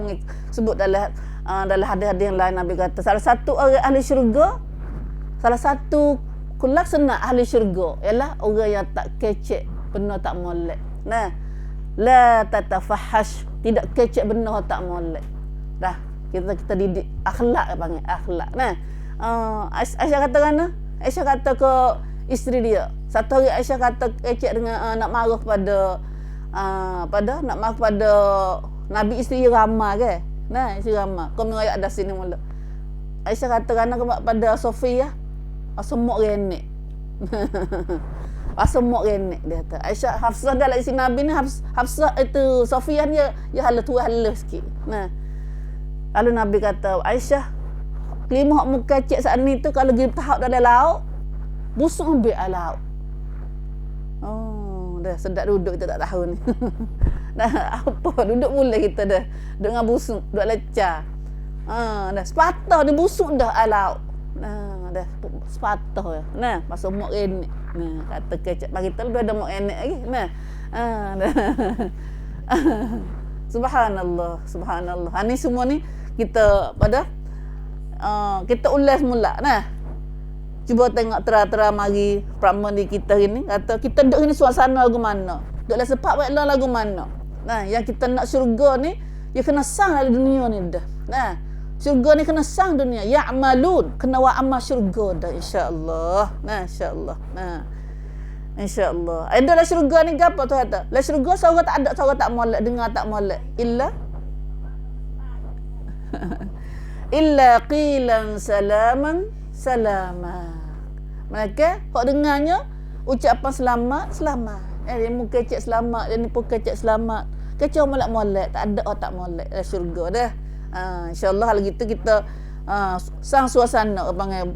sebut dalam dalam hadis-hadis yang lain Nabi kata salah satu orang ahli syurga, salah satu laksana ahli syurga ialah orang yang tak kecek benar tak molek. Nah, la tatafahash, tidak kecek benar tak molek. Dah, kita didik akhlak panggil akhlak. Nah, Aisyah kata kan, Aisyah kata ke isteri dia. Satu hari Aisyah kata kecek dengan nak marah nak marah pada Nabi isteri Rama ke. Nah, isteri Rama. Kau mengayat dah sini mula. Aisyah kata kan pada Sofia, semok renek. Semok renek dia kata. Aisyah Hafsah dalam isteri Nabi ni Hafsah itu Sofia ni ya hala tua hala sikit. Nah. Lalu Nabi kata, Aisyah, kelima hak muka cek saat ni tu kalau pergi tahap dalam laut, busuk ambil laut. Oh, dah sedap duduk kita tak tahu ni. Dah apa duduk boleh kita dah. Duduk dengan busuk, duduk lecah. Dah sepatah dia busuk dah laut. Dah sepatah ya. Nah, pasal mak renek. Nah, kata kecek bagi kita lebih ada mak renek lagi. Nah. Dah. Subhanallah, subhanallah. Ni semua ni kita kita ulas mula. Nah. Cuba tengok terang-terang mari pramandi kita ni kata kita duduk ni suasana lagu mana. Duduk lah sepak baik lagu mana. Nah, yang kita nak syurga ni dia kena sang dalam dunia ni dah. Nah, syurga ni kena sang dunia. Ya'malun, kena wa amal syurga dah insya-Allah. Nah, insya-Allah. Nah. InsyaAllah. Adalah syurga ni apa tu kata? Lah syurga seorang tak ada, seorang tak molek, dengar tak molek. Illa qilan salaman salama. Mereka hok dengarnya ucapan selamat, selamat. Dia muka kecek selamat, dia ni pun kecek selamat. Kecek molek-molek, tak ada orang tak molek dalam syurga dah. InsyaAllah hal gitu kita sang suasana panggil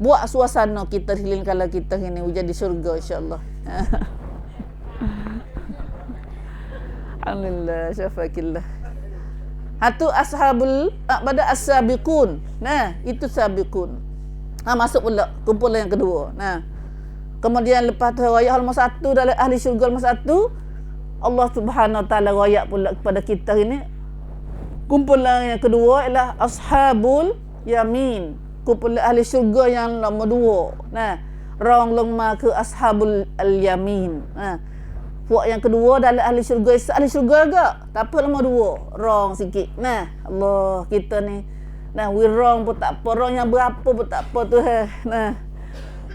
buat suasana kita healing kalau kita ini jadi syurga insya-Allah. Alhamdulillah syafaqillah. Hatu ashabul pada as-sabiqun. Nah, itu sabiqun. Masuk pula kumpulan yang kedua. Nah. Kemudian lepas tu royak nombor 1 dalam ahli syurga nombor 1, Allah Subhanahu Wa Taala royak pula kepada kita ini. Kumpulan yang kedua ialah ashabul yamin. Kumpulan ahli syurga yang nombor 2. Nah, rong longma ke ashabul al-yamin. Nah, puak yang kedua dalam ahli syurga, ahli syurga juga, tapi nombor 2, rong sikit. Nah, Allah kita ni. Nah, we rong pun tak apa, rong yang berapa pun tak apa Tuhan. Nah.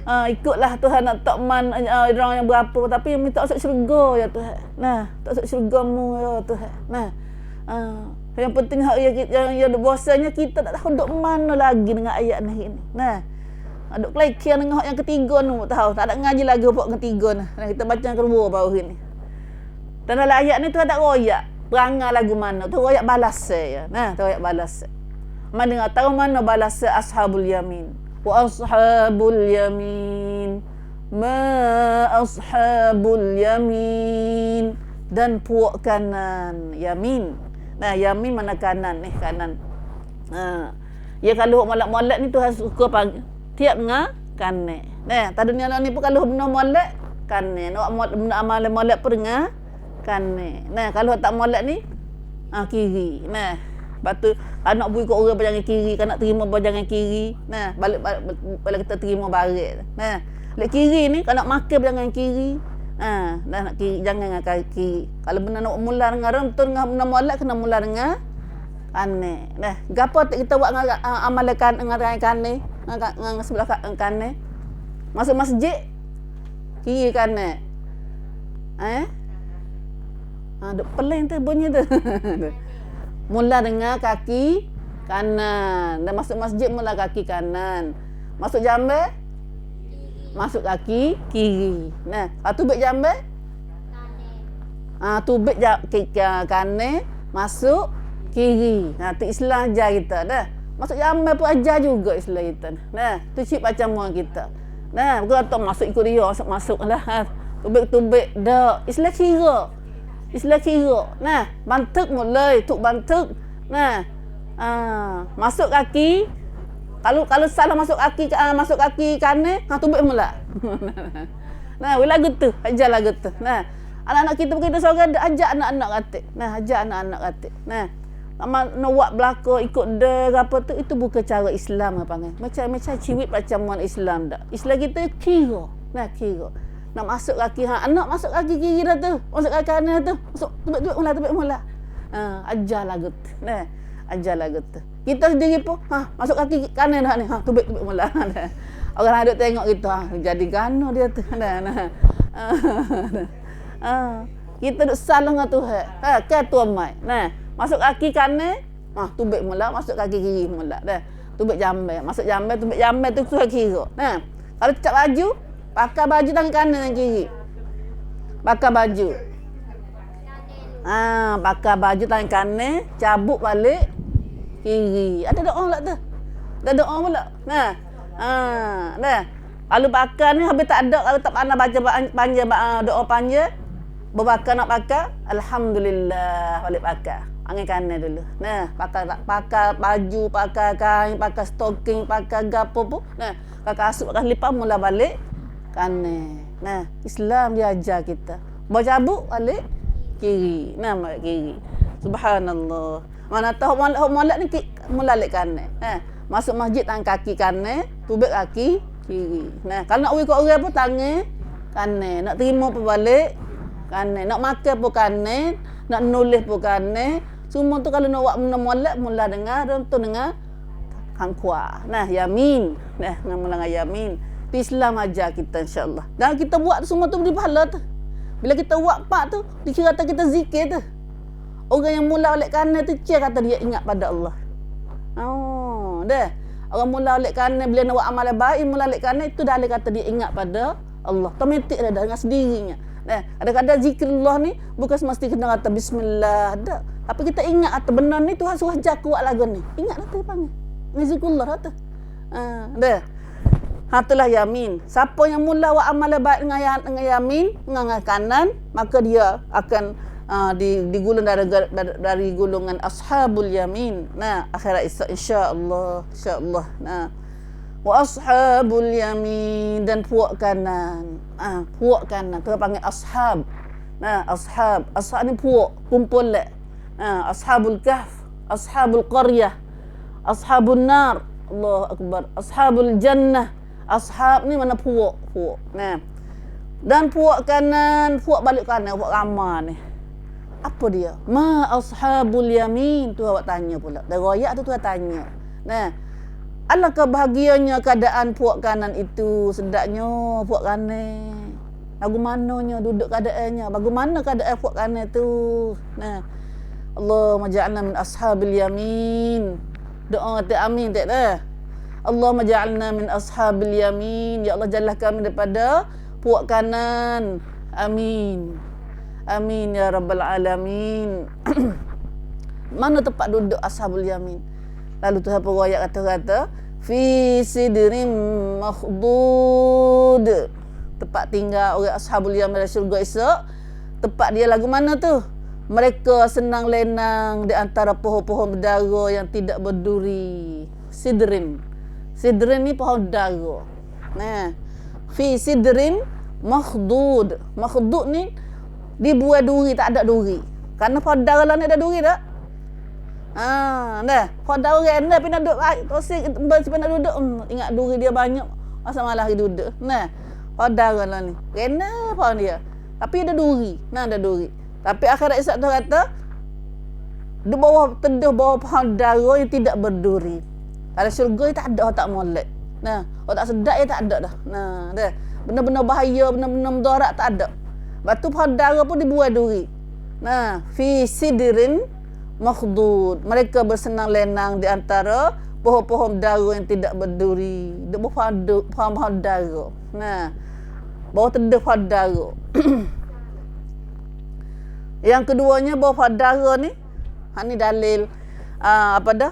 Ikutlah Tuhan nak takman rong yang berapa tapi minta masuk syurga ya Tuhan. Nah, tak masuk syurga-Mu ya Tuhan. Nah. Yang penting yang bahasanya kita tak tahu duk mana lagi dengan ayat ni. Nah. Duk kelekian dengan yang ketiga ni tahu. Tak ada ngaji lagi buat ketiga ni. Nah, kita baca yang kedua baru ni. Dan dalam ayat ni Tuhan tak royak perangai lagu mana. Tu royak balas ya. Nah, tu royak balas. Mana dengar tahu mana balas ashabul yamin. Wa ashabul yamin. Ma ashabul yamin. Dan puak kanan yamin. Nah, yamin mana kanan ni, kanan. Ya kalau molek-molek ni Tuhan suka pagi. Tiap ngah kanan. Nah, tak dunia ni pun kalau benar molek kanan. Awak benar amal molek pun dengar kanan. Nah, kalau tak molek ni kiri. Nah, batu anak bui kau orang berjangan kiri, kan nak terima berjangan kiri. Nah, balik kita terima baret. Nah, lek kiri ni kalau nak makan berjangan kiri. Dah nak kiri, jangan dengan kaki. Kalau benar nak mula dengan rentun dengan benar molek kena mula dengan kanan. Nah, gapo kita buat dengan amalkan dengan kanan, dengan sebelah kanan. Masuk masjid kiri kanan. Duk pelan tu bunyi tu. Mula dengan kaki kanan. Dan masuk masjid mula kaki kanan. Masuk jambe masuk kaki kiri. Nah, tubik jambe kanan. Tubik kanan masuk kiri. Nah, tu Islam ajar kita dah. Masuk jambe pun ajar juga Islam kita. Nah, tu cip macam orang kita. Nah, bukan tak masuk ikut dia masuklah. Tubik dak. Islam kira. Islam kira. Nah, bantuk mulai, tuk bantuk. Nah, masuk kaki. Kalau salah masuk kaki kanan, tubik mula. Nah, lagu tu, ajar lagu tu. Nah, anak-anak kita seorang ajak anak-anak katik. Nah, ajak anak-anak katik. Nah, nak buat belaka ikut dia apa tu, itu bukan cara Islam apa panggil. Macam ciwit percamuan Islam dak. Islam kita kira. Nah, kira. Nak masuk kaki anak masuk kaki kiri dah tu. Masuk kaki kanan tu. Masuk tebik mula. Ajar lagu tu. Nah, ajar lagu tu. Kita sendiri pun masuk kaki kanan dah ni. Tebik mula. Orang ada tengok kita, jadi gano dia tu. Nah. Kita duk salah dengan Tuhan. Kan tuan mai. Nah, masuk kaki kanan, tubik mula, masuk kaki kiri mula. Dah. Tubik jambai, masuk jambai, tubik jambai tu Tuhan kira. Nah, kalau cak baju, pakai baju tangan kanan dan kiri. Pakai baju. Pakai baju tangan kanan, cabut balik kiri. Ada doa pula tu. Ada doa pula. Nah. Dah. Kalau pakai ni habis tak ada, kalau tak pandai baca panjang doa panjang, berbakar nak pakai, alhamdulillah balik pakai. Angin kanan dulu. Nah, pakai baju, pakai kain, pakai stocking, pakai gapo pun. Nah, pakai kasut, pakai lipas mula balik kanan. Nah, Islam dia ajar kita. Bercabut balik kiri. Nah, balik kiri. Subhanallah. Mana tahu molek ni mula balik kanan. Masuk masjid tangan kaki kanan, tubik kaki kiri. Nah, kalau nak uji kat orang pun tangan kanan. Nak terima pun balik kanan. Nak makan pun kanan, nak nulis pun kanan. Semua tu kalau nak buat benda molek mula dengar dan tu dengar hang kuat. Nah, yamin. Nah, mula dengan yamin. Di Islam ajar kita insya-Allah. Dan kita buat tu semua tu beri pahala tu. Bila kita buat pak tu, dikira kata kita zikir tu. Orang yang mula balik kanan tu kata dia ingat pada Allah. Dah. Orang mula balik kanan bila nak buat amalan baik, mula balik kanan itu dah kata dia ingat pada Allah. Otomatik dah dengan sendirinya. Nah, kadang-kadang zikrullah ni bukan semesti kena kata bismillah dah. Tapi kita ingat atau benar ni Tuhan suruh ajar kuat lagu ni. Ingat dah tu panggil. Ni zikrullah dah tu. Dah. Itulah yamin. Siapa yang mula buat amalan baik dengan yamin, dengan kanan, maka dia akan digulung dari golongan ashabul yamin. Nah, akhirat insya-Allah. Nah. Wa ashabul yamin, dan puak kanan. Puak kanan tu panggil ashab. Nah, ashab ni puak, kumpul lah. Ashabul kahf, ashabul qaryah, ashabun nar. Allahu akbar. Ashabul jannah. Ashab ni mana puak. Nah. Dan puak kanan, puak balik kanan, puak ramah ni. Apa dia? Ma ashabul yamin. Tu awak tanya pula. Dari royak tu tanya. Nah, alangkah bahagianya keadaan puak kanan itu. Sedapnya puak kanan. Bagaimana duduk keadaannya? Bagaimana keadaan puak kanan tu? Nah, Allahumma ja'alna min ashabil yamin. Doa kata amin tak dah. Allahumma ja'alna min ashabil yamin. Ya Allah, jadilah kami daripada puak kanan. Amin. Amin ya rabbal alamin. Mana tempat duduk ashabul yamin? Lalu Tuhan periwayat kata fi sidrim makhdud. Tempat tinggal orang ashabul yamin dalam syurga esok. Tempat dia lagu mana tu? Mereka senang lenang di antara pohon-pohon berdara yang tidak berduri. Sidrin ni pohon berdara. Nah, fi sidrin makhdud. Makhdud ni dibuat duri, tak ada duri. Karena pada lah ni ada duri tak? Dah. Pada orang dah pindah duduk tosik pindah duduk. Ingat duri dia banyak. Masa malah lagi duduk. Nah, pada lah ni. Kena apa dia? Tapi ada duri. Nah, ada duri. Tapi akhirat esok tu kata di bawah teduh bawah pohon dara yang tidak berduri. Kalau syurga tak ada tak molek. Nah, tak sedap tak ada dah. Nah, dah. Benda-benda bahaya, benda-benda mudarat tak ada. Batu pohon dara pun dibuat duri. Nah, fi sidrin makhdud. Mereka bersenang lenang di antara pohon-pohon dara yang tidak berduri. Di bawah pohon dara. Nah, bawah teduh pohon dara. Yang keduanya bawah pohon dara ni, ni dalil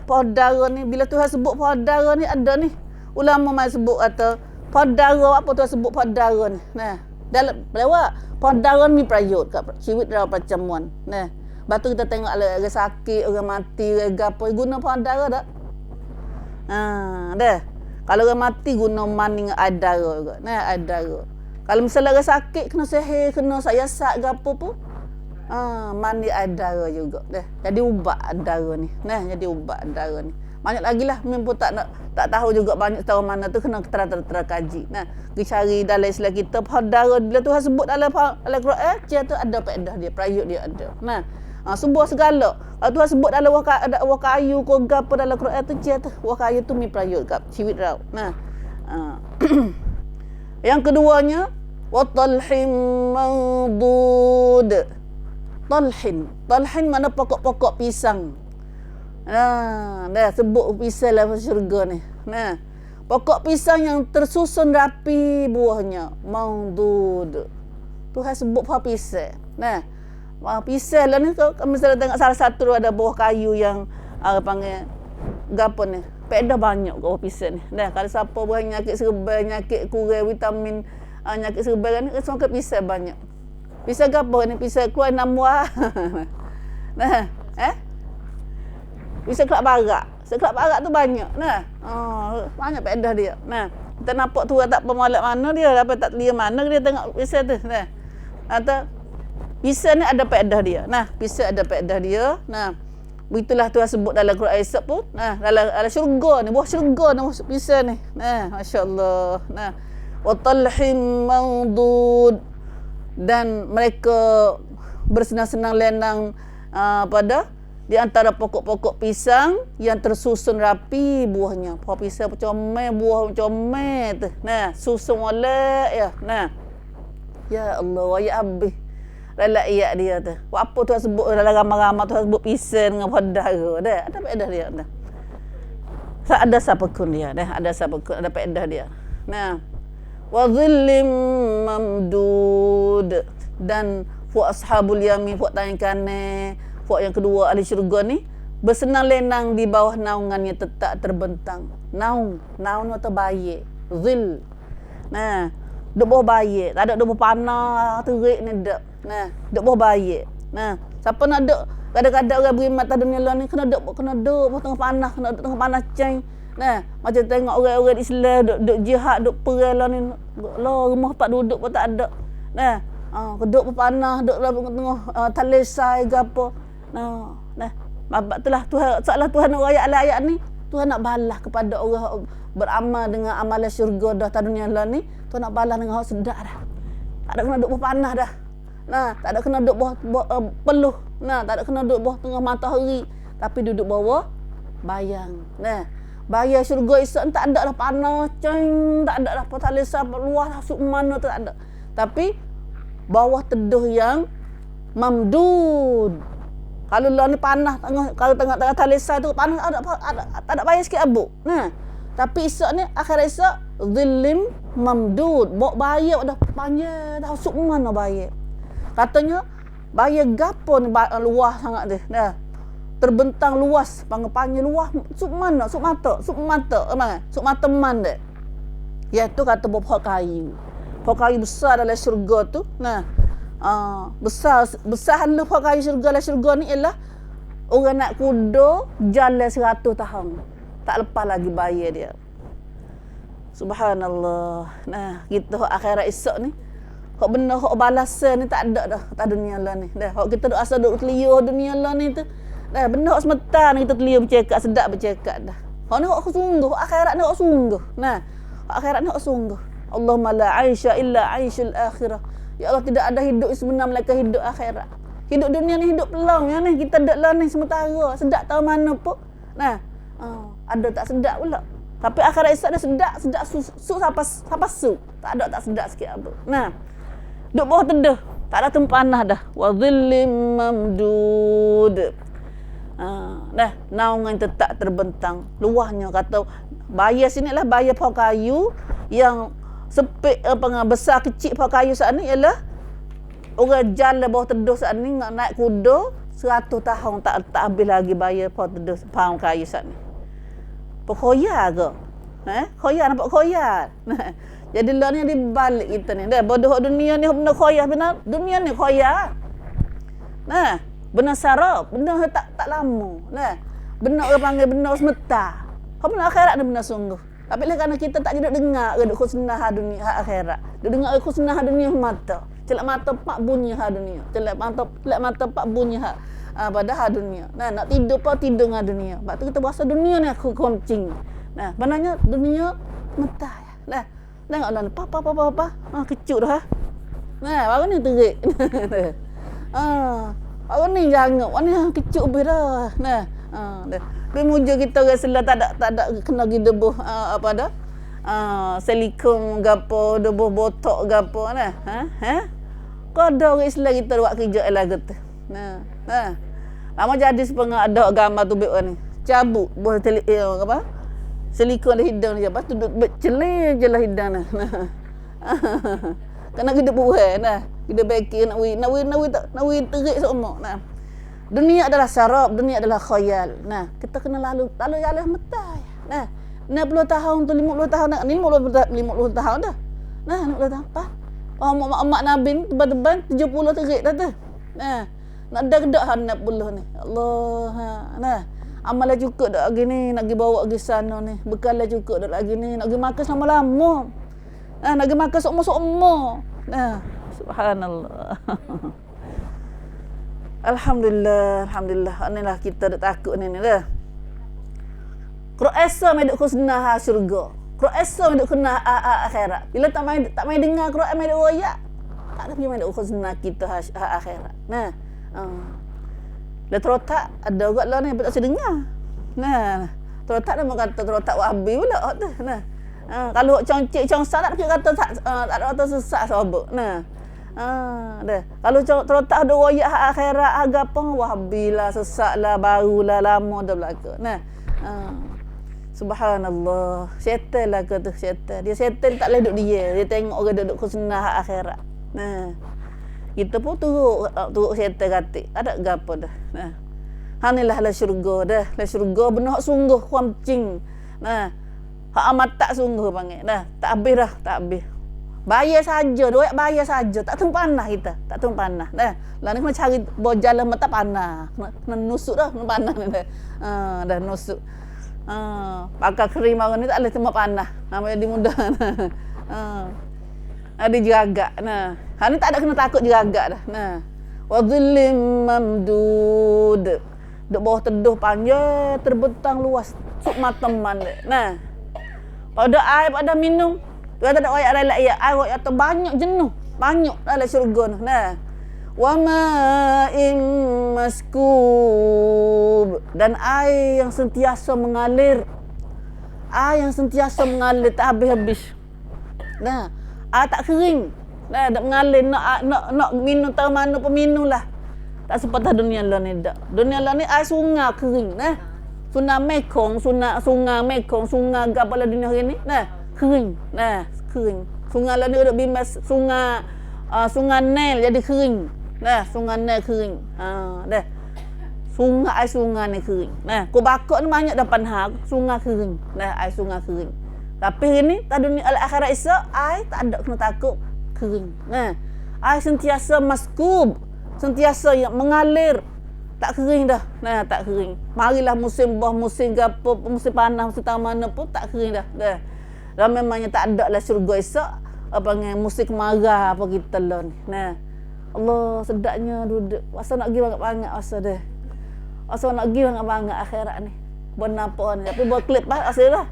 pohon dara ni, bila Tuhan sebut pohon dara ni ada ni. Ulama mai sebut kata pohon dara, apa Tuhan sebut pohon dara ni. Nah, dalam lewat pohon dara ni prayut kat ciwit dalam percamuan. Nah, batu kita tengok orang sakit, orang mati, orang gapo guna pohon dara tak? Dah. Kalau orang mati guna maning air dara juga. Nah, air dara. Kalau misalnya orang sakit kena sihir, kena sayasak gapo pun. mandi air dara juga. Jadi ubat dara ni. Jadi ubat dara ni. Banyak lagi lah, min pun tak tahu juga banyak tahu mana tu, kena kaji. Pergi cari dalam Islam kita, dara bila Tuhan sebut dalam Quran, dia tu ada faedah dia, prayut dia ada. Sebuah segala. Kalau Tuhan sebut dalam wakayu ko gapo dalam Quran tu, dia tu wakayu tu mi prayut kat ciwit rau. Yang keduanya, wa talhim mandud. Talhin mana pokok-pokok pisang. Dah sebut pisang lah syurga ni. Pokok pisang yang tersusun rapi buahnya, mandud. Tuhan sebut buah pisang. Buah pisang lah ni, kalau misalnya tengok salah satu ada buah kayu yang panggil gapo ni, faedah banyak buah pisang ni. Kalau siapa penyakit serba, nyakit kurang vitamin, nyakit serba ni, semua ke pisang banyak. Pisang gapo ni? Pisang keluar 6 buah. Pisang kelak barak. Kelak barak tu banyak. Banyak faedah dia. Kita nampak tu tak pemalak mana dia, apa tak telia mana dia tengok pisang tu. Atau pisang ni ada faedah dia. Pisang ada faedah dia. Begitulah Tuhan sebut dalam Quran Isap pun. Dalam syurga ni, buah syurga ni pisang ni. Masya-Allah. Wa talhim mandud. Dan mereka bersenang-senang lenang pada di antara pokok-pokok pisang yang tersusun rapi buahnya. Buah pisang comel, buah comel tu. Susun molek ya. Ya Allah, ya habis. Lalak iyak dia tu. Apa Tuhan sebut dalam ramai-ramai, Tuhan sebut pisang dengan buah dara. Ada faedah dia. Ada siapa kun dia. Ada siapa kun, ada faedah dia. Wa dhillim mamdud. Dan fuak ashabul yamin, fuak tangan kanan, fuak yang kedua ahli syurga ni bersenang lenang di bawah naungannya tetap terbentang. Naung atau bayi. Zil. Duk bawah bayi. Tak ada duk panah terik ni dak. Duk bawah bayi. Siapa nak duk, kadang-kadang orang beriman atas dunia lah ni kena duk tengah panah, kena duk tengah panah ceng. Macam tengok orang-orang Islam duk jihad, duk perang lah ni. Lah rumah tempat duduk pun tak ada. Duduk berpanah, duduk tengah talisai ke apa. Sebab itulah Tuhan, seolah Tuhan nak ayat ayat ni, Tuhan nak balas kepada orang beramal dengan amalan syurga dah tak dunia lah ni. Tuhan nak balas dengan orang sedap dah. Tak ada kena duduk berpanah dah. Tak ada kena duduk peluh. Tak ada kena duduk bawah tengah matahari, tapi duduk bawah bayang. Bayar syurga Islam tak ada dah panah ceng, tak ada dah talisai luas masuk mana tu tak ada. Tapi bawah teduh yang mamdud. Kalau lah ni panah kalau tengah talisai tu panah tak ada bayar sikit abuk. Tapi Isyak ni akhirat Isyak zillim mamdud. Bawa bayar dah panjang dah masuk mana bayar. Katanya bayar gapo ni luas sangat dia. Terbentang luas, panggil luas, suk mana, suk mata man dek. Ya tu kata buah kayu. Buah kayu besar dalam syurga tu. Besar halu buah kayu syurga dalam syurga ni ialah orang nak kuda jalan 100 tahun. Tak lepas lagi bayar dia. Subhanallah. Kita akhirat esok ni, hak benar hak balasan ni tak ada dah kat dunia lah ni. Hak kita duk asal duk teliyuh dunia lah ni tu. Benar semata ni kita telia bercakap, sedap bercakap dah. Hak ni hak sungguh, akhirat ni hak sungguh. Akhirat ni hak sungguh. Allahumma la aisha illa aishul akhirah. Ya Allah, tidak ada hidup sebenar melainkan hidup akhirat. Hidup dunia ni hidup pelang ya ni, kita dak lah ni sementara, sedap tahu mana pun. Ada tak sedap pula. Tapi akhirat esok dah sedap su siapa su. Tak ada tak sedap sikit apa. Duk bawah teduh, tak ada tempanah dah. Wa dhillim mamdud. Naungan tetap terbentang. Luahnya kata bayar sini lah bayar pohon kayu yang sepik besar kecil pohon kayu saat ni ialah orang jalan bawah teduh saat ni naik kuda 100 tahun tak habis lagi bayar pohon kayu saat ni. Pekhoyar ke? Khoyar nampak khoyar. Jadi lah ni dibalik kita ni. Bodoh dunia ni benda khoyar benar. Dunia ni khoyar. Benar sarap, benar tak lama. Benar orang panggil benar semeta. Kau benar akhirat ni benar sungguh. Tapi lah kerana kita tak duduk dengar duduk khusnah dunia akhirat. Duduk dengar khusnah dunia mata. Celak mata pak bunyi ha dunia. Celak mata pak bunyi ha pada ha dunia. Nah, nak tidur apa tidur dengan dunia. Sebab tu kita berasa dunia ni aku koncing. Nah, benarnya dunia mentah. Nah, tengoklah ni apa. Kecut dah. Nah, baru ni terik. Baru ni jangan. Ni kecut habis dah. Nah, dah. Dia muja kita orang Islam tak ada kena pergi debuh apa dah? Silikon gapo, debuh botok gapo nah. Kau ada orang Islam kita buat kerja lagu tu. Nah. Lama jadi sepengah ada gambar tu ni. Cabut buah apa? Silikon di hidung dia. Lepas tu duduk celih je lah hidung nah. Kena hidup buah nah. Hidup beki nak wi terik semua nah. Dunia adalah syarab, dunia adalah khayal. Nah, kita kena lalu jalan metah. Nah, 60 tahun tu 50 tahun nak 50 tahun dah. Nah, 50 tahun apa? Mak Nabi teban 70 terik dah tu. Nah, nak dak han 60 ni. Allah. Nah, amalah cukup dak lagi ni nak pergi bawa pergi sana ni. Bekallah cukup dak lagi ni nak pergi makan lama-lama. Nah, nak pergi makan sok-sok. Nah, subhanallah. Alhamdulillah. Inilah kita dak takut ni dah. Qur'an mai duk khusna ha syurga. Qur'an mai duk kena akhirat. Bila tak mai dengar Qur'an mai duk royak. Tak ada mai duk khusna kita ha akhirat. Nah. Lah terotak ada orang lah ni tak saya dengar. Nah, terotak nama kata terotak Wahabi pula tu. Nah. Kalau congcik congsa tak kata tak ada kata sesak sabuk. Nah. Dah. Kalau terotak ada royak akhirat agama Wahabi lah, sesak lah, barulah, lama dah berlaku. Nah. Subhanallah. Syaitan lah kata syaitan. Dia syaitan tak boleh duduk dia. Dia tengok orang duduk khusnah akhirat. Nah. Kita pun turut syaitan katik. Ada gapo dah. Nah. Hanilah la syurga dah. La syurga benar sungguh kuamcing. Nah. Hak amat tak sungguh panggil. Nah, tak habis dah, tak habis. Bayar saja, duit bayar saja. Tak panah kita. Tak panah. Dah. Lah ni kena cari berjalan mata panah. Kena nusuk dah, kena panah ni dah. Dah nusuk. Pakai krim orang ni tak boleh tempat panah. Jadi mudah. Ada jeragak. Nah. Hal ni tak ada kena takut jeragak dah. Nah. Wa dhillim mamdud. Duk bawah teduh panjang terbentang luas. Suk mateman. Nah. Pada air, pada minum. Dia tak ada ayat lain ya. Air atau banyak jenuh. Banyak dalam syurga tu. Nah. Wa ma'in maskub. Dan air yang sentiasa mengalir. Air yang sentiasa mengalir tak habis-habis. Nah, air tak kering. Nah, tak mengalir nak minum tahu mana pun minumlah. Tak seperti dunia lah ni dak. Dunia lah ni air sungai kering. Nah. Sungai Mekong, sungai Mekong, sungai gapalah dunia hari ni. Nah, kering. Nah, kering. Sungai lah ni ada bimas sungai Nil jadi kering. Nah, sungai Nil kering. Dah. Sungai ni kering. Nah, ku bakok ni banyak depan hak, sungai kering. Nah, air sungai kering. Tapi hari ni tak dunia akhirat esok, air tak ada kena takut kering. Nah, air sentiasa maskub, sentiasa yang mengalir. Tak kering dah. Nah, tak kering. Marilah musim buah, musim gapo, musim panas, musim mana pun tak kering dah. Dah. Dan memangnya tak ada lah syurga esok. Apa panggil musim kemarah apa kita lah ni. Nah. Allah sedapnya duduk. Asa nak pergi banyak asa dah. Asa nak pergi banyak akhirat ni. Benar apa ni. Tapi buat klip pas asa lah.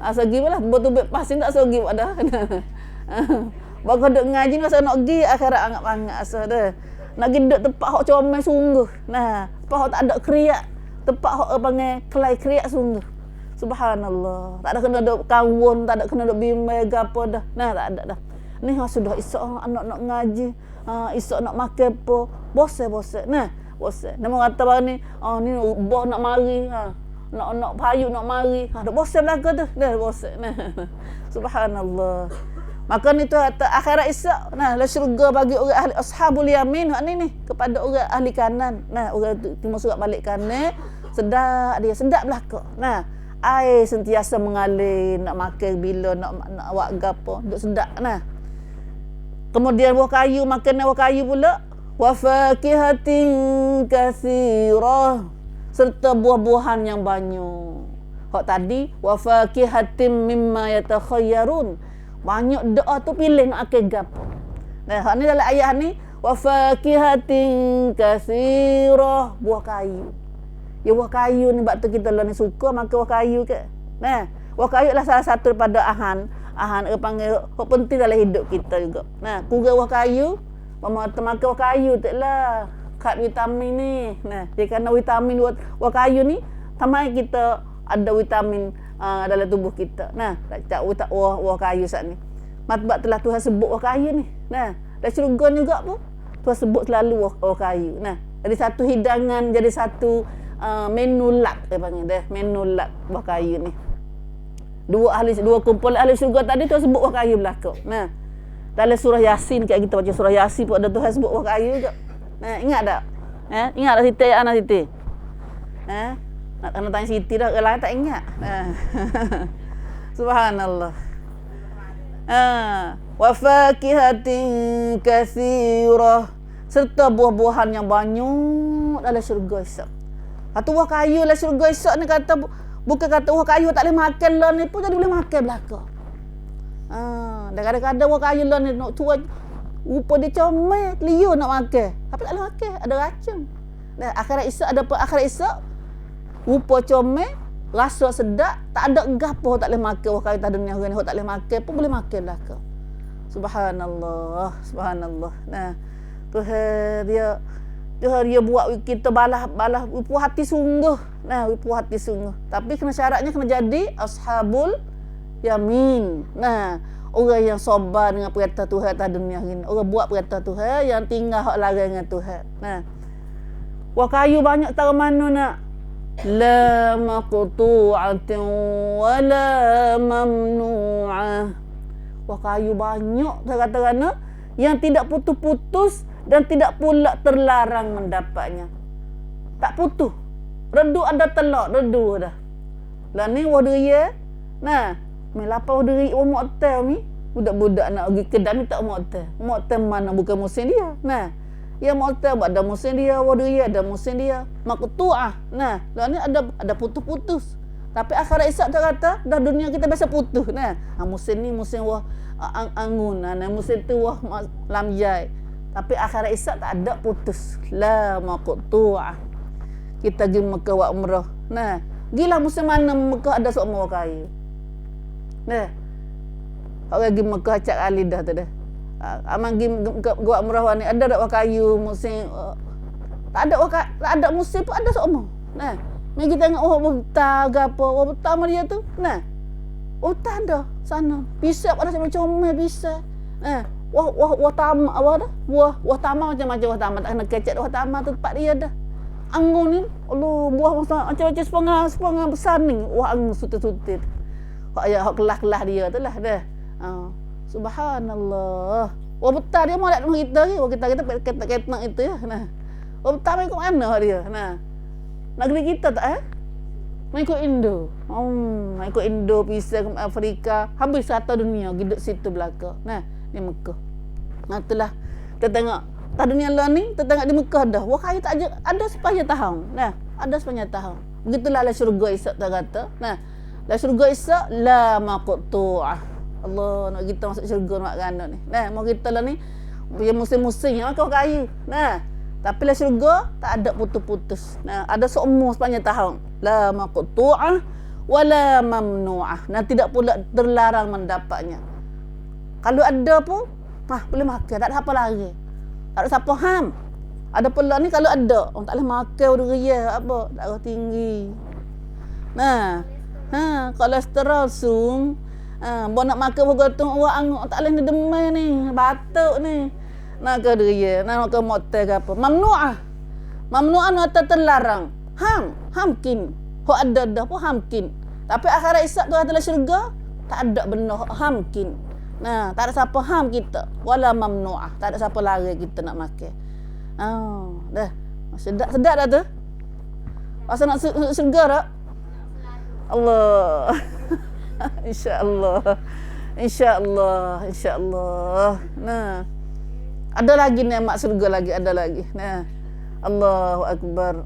Asa pergi lah. Buat tubik pasing tak asa pergi dah. Buat duduk ngaji ni asa nak pergi akhirat banyak asa dah. Nak pergi duduk tempat hak comel sungguh. Nah, tempat hak tak ada kriak. Tempat hak panggil kelai kriak sungguh. Subhanallah. Tak ada kena duduk kawun, tak ada kena duduk bimbel ke apa dah. Nah, tak ada dah. Ni sudah esok anak nak ngaji. Esok nak makan apa. Bosan. Nah, bosan. Nama kata baru ni, ni boh nak mari. Nak payu nak mari. Dah bosan belaka tu. Dah bosan. Nah. Subhanallah. Maka ni tu akhirat esok. Nah, la syurga bagi orang ahli ashabul yamin. Ni kepada orang ahli kanan. Nah, orang timur surat balik kanan. Sedap belaka. Nah, air sentiasa mengalir, nak makan bila nak awak gapo, duk sedap. Nah. Kemudian buah kayu, makan buah kayu pula. Wa fakihatin katsirah, serta buah-buahan yang banyak. Hak tadi wa fakihatin mimma yatakhayyarun. Banyak doa tu pilih nak akal gapo. Nah, hak ni dalam ayat ni wa fakihatin katsirah, buah kayu. Ya buah kayu ni bab tu kita lah ni suka makan buah kayu ke. Nah, buah kayu adalah salah satu daripada ahan panggil hak penting dalam hidup kita juga. Nah, kurang buah kayu, mama makan buah kayu taklah kad vitamin ni. Nah, dia kerana vitamin buah kayu ni tamai kita ada vitamin dalam tubuh kita. Nah, tak buah kayu saat ni. Matbak telah Tuhan sebut buah kayu ni. Nah, dan syurga juga pun Tuhan sebut selalu buah kayu. Nah, jadi satu hidangan, jadi satu menu lak dia panggil dah, menu lak buah kayu ni. Dua kumpulan ahli syurga tadi Tuhan sebut buah kayu belakang. Nah, dalam surah Yasin kita baca surah Yasin pun ada Tuhan sebut buah kayu juga. Nah, ingat tak? Ingat tak Siti anak Siti? Nak tanya Siti dah, orang lain tak ingat. Subhanallah. Wa fakihatin katsirah, serta buah-buahan yang banyak dalam syurga esok. Atau buah kayu dalam syurga esok ni kata bukan kata buah kayu tak boleh makan lah ni pun jadi boleh makan belaka. Dan kadang-kadang buah kayu lah ni nak tua rupa dia comel, liur nak makan. Tapi tak boleh makan, ada racun. Dan akhirat esok ada apa akhirat esok? Rupa comel, rasa sedap, tak ada gapo tak boleh makan buah kayu atas dunia ni, tak boleh makan pun boleh makan belaka. Subhanallah, subhanallah. Nah, Tuhan dia buat kita balas puas hati sungguh. Nah, puas hati sungguh. Tapi kena syaratnya kena jadi ashabul yamin. Nah, orang yang sabar dengan perintah Tuhan atas dunia ini. Orang buat perintah Tuhan, yang tinggal hak larang dengan Tuhan. Nah, buah kayu banyak tahu mana nak? La maqtu'atin wa la mamnu'ah. Buah kayu banyak kata-kata yang tidak putus-putus dan tidak pula terlarang mendapatnya. Tak putus. Redu ada telak, redu dah. Lah ni buah durian. Nah, melapau duri umur hotel ni, budak-budak nak pergi kedai ni tak umur hotel. Umur hotel mana bukan musim dia. Nah, ya hotel ada musim dia, buah durian ada musim dia. Maqtu'ah. Nah, lah ni ada putus-putus. Tapi akhirat esok dia kata, dah dunia kita biasa putus. Nah, musim ni musim wah anggun, nah musim tu wah lamjai. Tapi akhirat esok tak ada putus. La maqtu'ah. Kita pergi Mekah buat umrah. Nah, gila musim mana Mekah ada semua kayu. Nah, orang pergi Mekah acak kali dah tu dah. Aman pergi buat umrah ni ada tak kayu musim tak ada musim pun ada semua. Nah, ni kita tengok hutan ke apa, hutan mana dia tu. Nah, hutan dah sana. Bisa ada macam-macam bisa. Wah tamak apa dah? Wah tamak macam-macam wah tamak. Tak kena kecek wah tamak tu tempat dia dah. Anggur ni, Allah buah macam-macam sepengah besar ni. Wah anggur sutit-sutit. Hak kelas-kelas dia tu lah dah. Subhanallah. Wah betar dia mau nak rumah kita ni. Wah kita kata itu ya. Nah. Wah betar mai kat mana dia? Nah. Negeri kita tak mai ikut Indo. Mai ikut Indo pisah ke Afrika, habis satu dunia hidup situ belaka. Nah, di Mekah. Nah, itulah kita tengok tak dunia lah ni, kita tengok di Mekah dah. Wah kayu tak ada sepanjang tahun. Nah, ada sepanjang tahun. Begitulah la syurga esok tak kata. Nah, la syurga esok la maqtu'ah. Allah nak kita masuk syurga nak ganda ni. Nah, mau kita lah ni punya musim-musim yang makan kayu. Nah, tapi la syurga tak ada putus-putus. Nah, ada seumur sepanjang tahun. La maqtu'ah wala mamnu'ah. Nah, tidak pula terlarang mendapatnya. Kalau ada pun, boleh makan, tak ada apa lagi. Tak ada siapa ham. Ada pula ni kalau ada, orang tak boleh makan durian apa, darah tinggi. Nah, kolesterol sung. Buat nak makan bergantung orang tak boleh demam ni, batuk ni. Nak ke durian, nak ke motel ke apa. Mamnu'ah. Mamnu'ah nak terlarang. Hamkin. Hak ada dah pun hamkin. Tapi akhirat esok tu adalah syurga, tak ada benda hamkin. Nah, tak ada siapa ham kita. Wala mamnu'ah. Tak ada siapa larang kita nak makan. Dah. Sedap dah tu. Rasa nak syurga tak? Allah. InsyaAllah. InsyaAllah. Nah. Ada lagi nikmat syurga lagi, ada lagi. Nah. Allahu Akbar.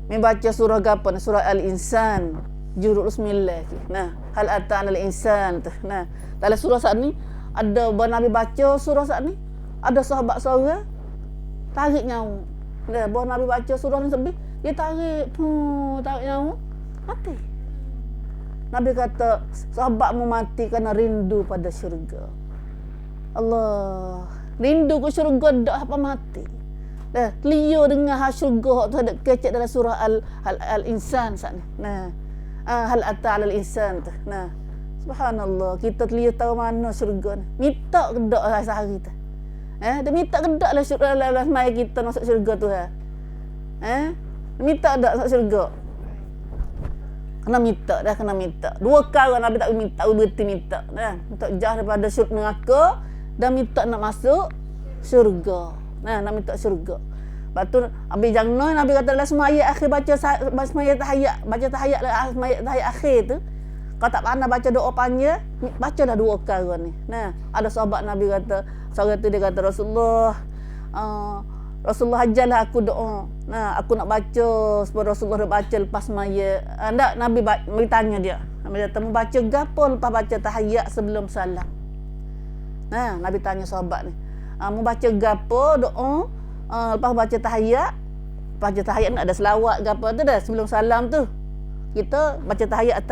Ni baca surah apa ni? Surah Al-Insan. Jurul 9. Nah, hal ata'al al-insan. Nah, dalam surah saat ni ada Nabi baca surah saat ni, ada sahabat seorang tarik nyawa. Bawa Nabi baca surah ni sebab dia tarik nyawa, mati. Nabi kata sahabatmu mati kerana rindu pada syurga. Allah, rindu ke syurga dak apa mati. Liyo dengan syurga tu ada kecek dalam surah Al-Insan saat ni. Hal ata 'alal insan tu. Subhanallah, kita liyo tahu mana syurga ni. Minta ke dak sehari tu. Dia minta ke dak lah syurga lah mai kita masuk syurga tu. Minta dak masuk syurga. Kena minta. Dua kali Nabi tak minta, berhenti minta. Untuk jah daripada syurga neraka dan minta nak masuk syurga. Nak minta syurga. Lepas tu Abi jangan Nabi kata dalam semaya akhir baca semaya tahiyat, baca tahiyat lah semaya tahiyat akhir tu. Kalau tak pandai baca doa panjang, bacalah dua kali ni. Ada sahabat Nabi kata, seorang tu dia kata Rasulullah ajarlah aku doa. Aku nak baca sebab Rasulullah dah baca lepas semaya. Tak, Nabi bertanya dia. Nabi kata, "Mu baca gapo lepas baca tahiyat sebelum salam?" Nabi tanya sahabat ni. Mu baca gapo doa lepas baca tahiyat? Baca tahiyat nak ada selawat gapo tu dah sebelum salam tu. Kita baca tahiyat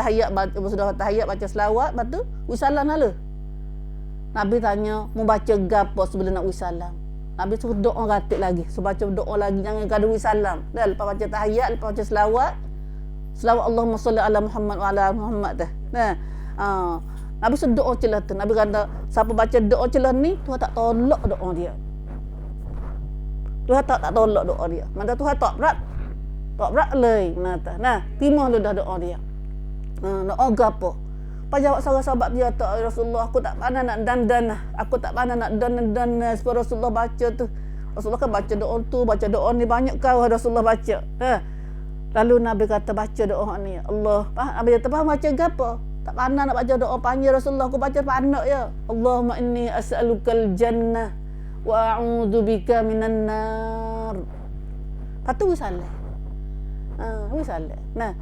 sudah tahiyat baca selawat, lepas tu wisalam lalu. Nabi tanya, "Mu baca gapo sebelum nak wisalam?" Nabi suruh doa ratik lagi. So baca doa lagi, jangan gaduh salam. Dah lepas baca tahiyat, lepas baca selawat Allahumma salli ala Muhammad wa ala Muhammad dah. Nabi suruh doa celah tu. Nabi kata, siapa baca doa celah ni, Tuhan tak tolak doa dia. Tuhan tak tolak doa dia. Mana Tuhan tak berat leh. Timah lu dah doa dia. Doa gapo? Pas jawab sahabat dia, "Tak Rasulullah, aku tak pandai nak dandan. Aku tak pandai nak dandan sebab Rasulullah baca tu. Rasulullah kan baca doa tu, baca doa ni banyak kau Rasulullah baca." Lalu Nabi kata baca doa ni. Allah, Nabi kata faham baca gapo? Tak pandai nak baca doa panjang Rasulullah, aku baca pandai ya. Allahumma inni as'alukal jannah wa a'udzubika minan nar. Patu salah. Salah.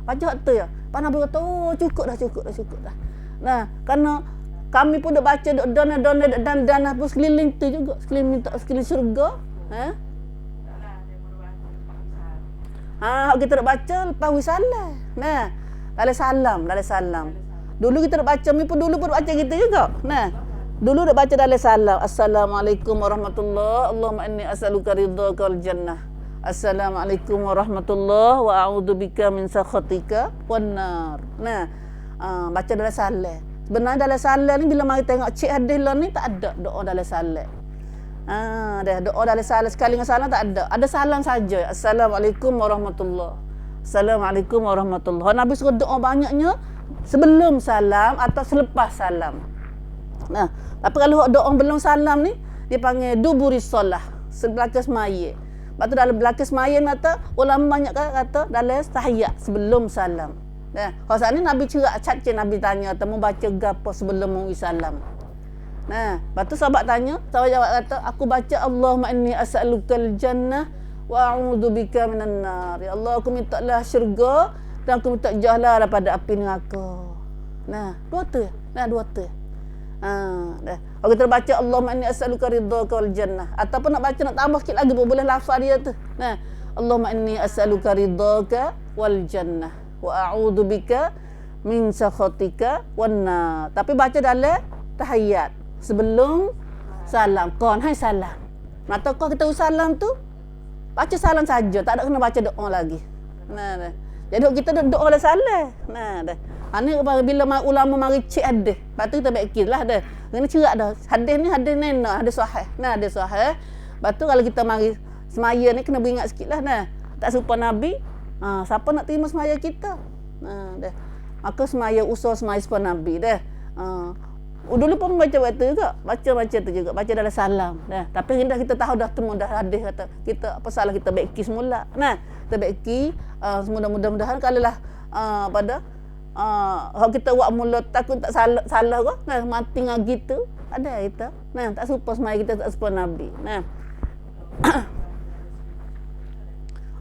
Baca tu ya. Pak Nabi kata, cukup dah. Kerana kami pun dah baca dan pun sekeliling tu juga, sekeliling syurga. Kita dah baca lepas wisalah. Dalam salam. Dulu kita dah baca, dulu pun baca gitu juga. Dulu dah baca dalam salam. Assalamualaikum warahmatullahi, Allahumma inni as'aluka ridhaka wal jannah. Assalamualaikum warahmatullahi wa a'udzubika min sakhatika wan nar. Baca dalam salam. Sebenarnya dalam salam ni bila mari tengok cik hadis lah ni tak ada doa dalam salam. Doa dalam salam sekali dengan salam tak ada. Ada salam saja. Assalamualaikum warahmatullahi. Assalamualaikum warahmatullahi. Nabi suruh doa banyaknya sebelum salam atau selepas salam. Tapi kalau doa belum salam ni dia panggil duburis solah, sebelakang semaya. Lepas tu dalam belakang semaya mata ulama banyak kata dalam tahiyat sebelum salam. Kalau saat ni Nabi cerak cacing, Nabi tanya, "Temu baca gapo sebelum mu salam?" Lepas tu sahabat tanya, sahabat jawab kata, "Aku baca Allahumma inni as'alukal jannah wa a'udzubika minan nar." Ya Allah, aku minta lah syurga dan aku minta jauhlah daripada api neraka. Dua tu. Kalau kita baca Allahumma inni as'aluka ridhaka wal jannah, ataupun nak baca nak tambah sikit lagi pun boleh lafaz dia tu. Allahumma inni as'aluka ridhaka wal jannah wa a'udzubika min sakhatika wan nar. Tapi baca dalam tahiyat sebelum salam. Hai salam. Mata kau kita salam tu baca salam saja, tak ada kena baca doa lagi. Jadi kita doa dah salah. Ni bila ulama mari cek hadis, lepas tu kita baiklah dah. Kena cerak dah. Hadis ni hadis sahih. Hadis sahih. Lepas tu kalau kita mari semaya ni kena beringat sikitlah tak serupa Nabi. Siapa nak terima semaya kita? Dah. Maka semaya usaha semaya serupa Nabi dah. Dulu pun baca waktu juga, baca tu juga, baca dalam salam dah. Tapi hendak kita tahu dah temu dah hadis kata kita apa salah kita baiki semula. Kita baiki mudah-mudahan kalau lah pada kalau kita buat mula takut tak salah ke mati dengan gitu ada kita tak serupa semaya kita tak serupa Nabi.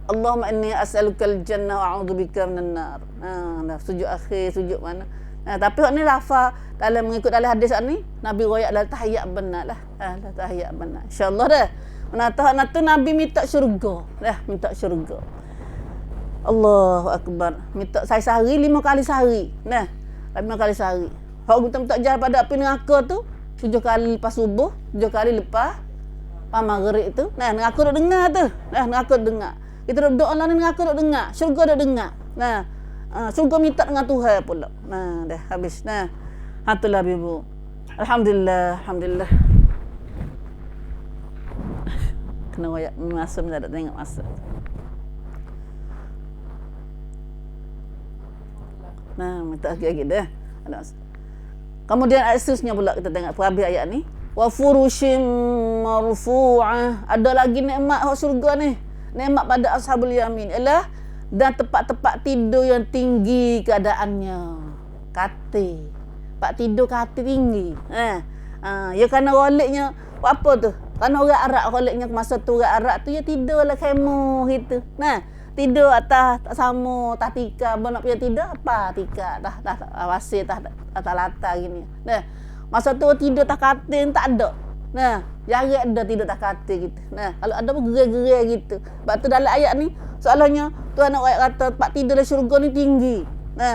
Allahumma inni as'alukal jannah wa a'udzubika minan nar. Sujud akhir, sujud mana Tapi hak ni lafaz dalam mengikut dalam hadis ni Nabi royak dalam tahiyat benar lah. Dalam tahiyat benar. Insya-Allah dah. Nak tu Nabi minta syurga. Minta syurga. Allahu akbar. Minta saya sehari 5 kali sehari. 5 kali sehari. Hak kita minta jalan pada api neraka tu 7 kali lepas subuh, 7 kali lepas maghrib tu. Neraka duk dengar tu. Neraka duk dengar. Kita duk doa lah ni neraka duk dengar. Syurga duk dengar. Syurga minta dengan Tuhan pula. Dah habis. Itulah ibu. Alhamdulillah. Kena royak masa tak tengok masa. Minta lagi dah. Kemudian ayat seterusnya pula kita tengok habis ayat ni. Wa furushim marfu'ah. Ada lagi nikmat hak syurga ni. Nikmat pada ashabul yamin ialah dan tempat-tempat tidur yang tinggi keadaannya. Katil. Tempat tidur katil tinggi. Ya kerana roliknya apa tu? Kerana orang Arab roliknya masa tu orang Arab tu ya tidurlah khemah gitu. Tidur atas tak sama, tak tikar, nak punya tidur apa tikar, dah wasir atas latar gini. Masa tu tidur tak katil tak ada. Jarang ada tidur tak katil gitu. Kalau ada pun gerai-gerai gitu. Sebab tu dalam ayat ni soalnya Tuhan nak ayat kata tempat tidur dalam syurga ni tinggi.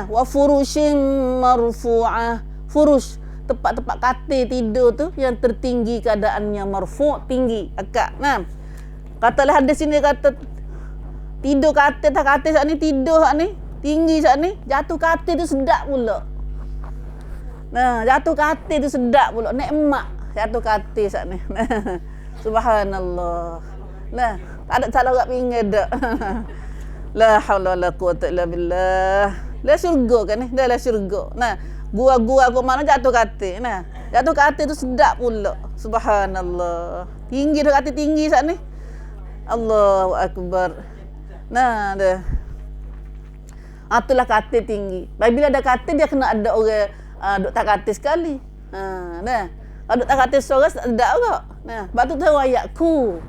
Wa furushim marfu'ah. Furush tempat-tempat katil tidur tu yang tertinggi keadaannya marfu' tinggi akak. Katalah hadis sini kata tidur katil tak katil saat ni tidur saat ni tinggi saat ni jatuh katil tu sedap pula. Jatuh katil tu sedap pula nikmat jatuh katil saat ni. Subhanallah. Tak ada salah kat pinggir dak. La haula wala quwata illa billah. La syurga kan ni? Dah la syurga. Gua ke mana jatuh katil. Jatuh katil tu sedap pula. Subhanallah. Tinggi dah katil tinggi saat ni. Allahu akbar. Dah. Itulah katil tinggi. Bila ada katil dia kena ada orang duk tak katil sekali. Kalau duk tak katil seorang tak ada orang. Sebab tu tahu ayat ku.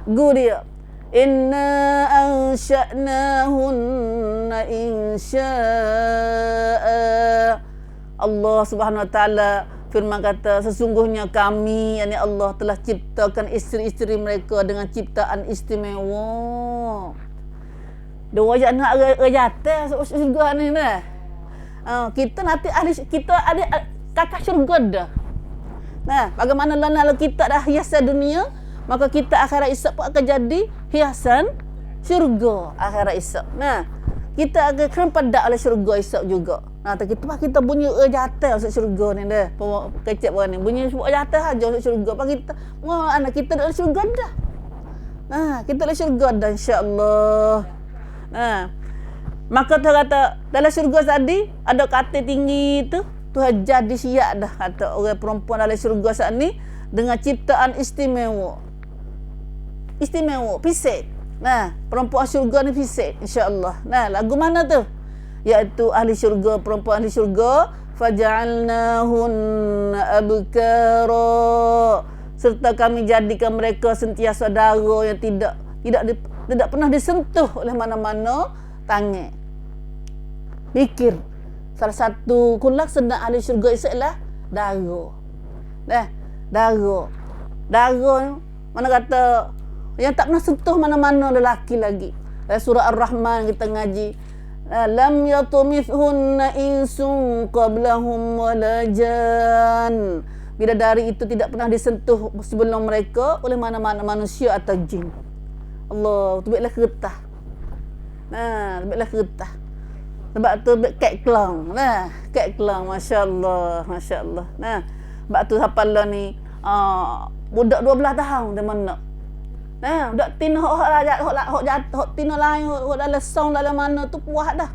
Gu dia. Inna ansha'nahunna insya'a. Allah Subhanahu Wa Taala firman kata sesungguhnya kami yakni Allah telah ciptakan isteri-isteri mereka dengan ciptaan istimewa. Dua ayat nak rajata syurga ni kita nanti ahli kita ada kakak syurga dah. Bagaimana kalau kita dah hiasan dunia, maka kita akhirat esok pun akan jadi hiasan syurga akhirat esok. Kita akan kerempadak oleh syurga esok juga. Kita bunyi jatah masuk syurga ni dah. Kecap orang ni bunyi sebut jatah aja masuk syurga. Pak kita anak kita dalam syurga dah. Kita dalam syurga dah insya-Allah. Maka tu kata dalam syurga tadi ada katil tinggi tu Tuhan jadi siap dah kata orang perempuan dalam syurga saat ni dengan ciptaan istimewa. Pisik. Perempuan syurga ni pisik insya-Allah. Lagu mana tu? Iaitu ahli syurga, perempuan ahli syurga, faja'alnahunna abkara, serta kami jadikan mereka sentiasa dara yang tidak pernah disentuh oleh mana-mana tangan. Fikir salah satu laksana ahli syurga ialah dara. Dara mana kata yang tak pernah sentuh mana-mana lelaki lagi. Surah Ar-Rahman kita ngaji. Lam yatumithunna insun qablahum wala jan. Bidadari itu tidak pernah disentuh sebelum mereka oleh mana-mana manusia atau jin. Allah, tu baiklah keretah. Baiklah keretah. Sebab tu kek kelang. Kek kelang masya-Allah. Sebab tu siapa ni budak 12 tahun dia mana. Budak tina hok tina lain hok dalam song dalam mana tu puas dah.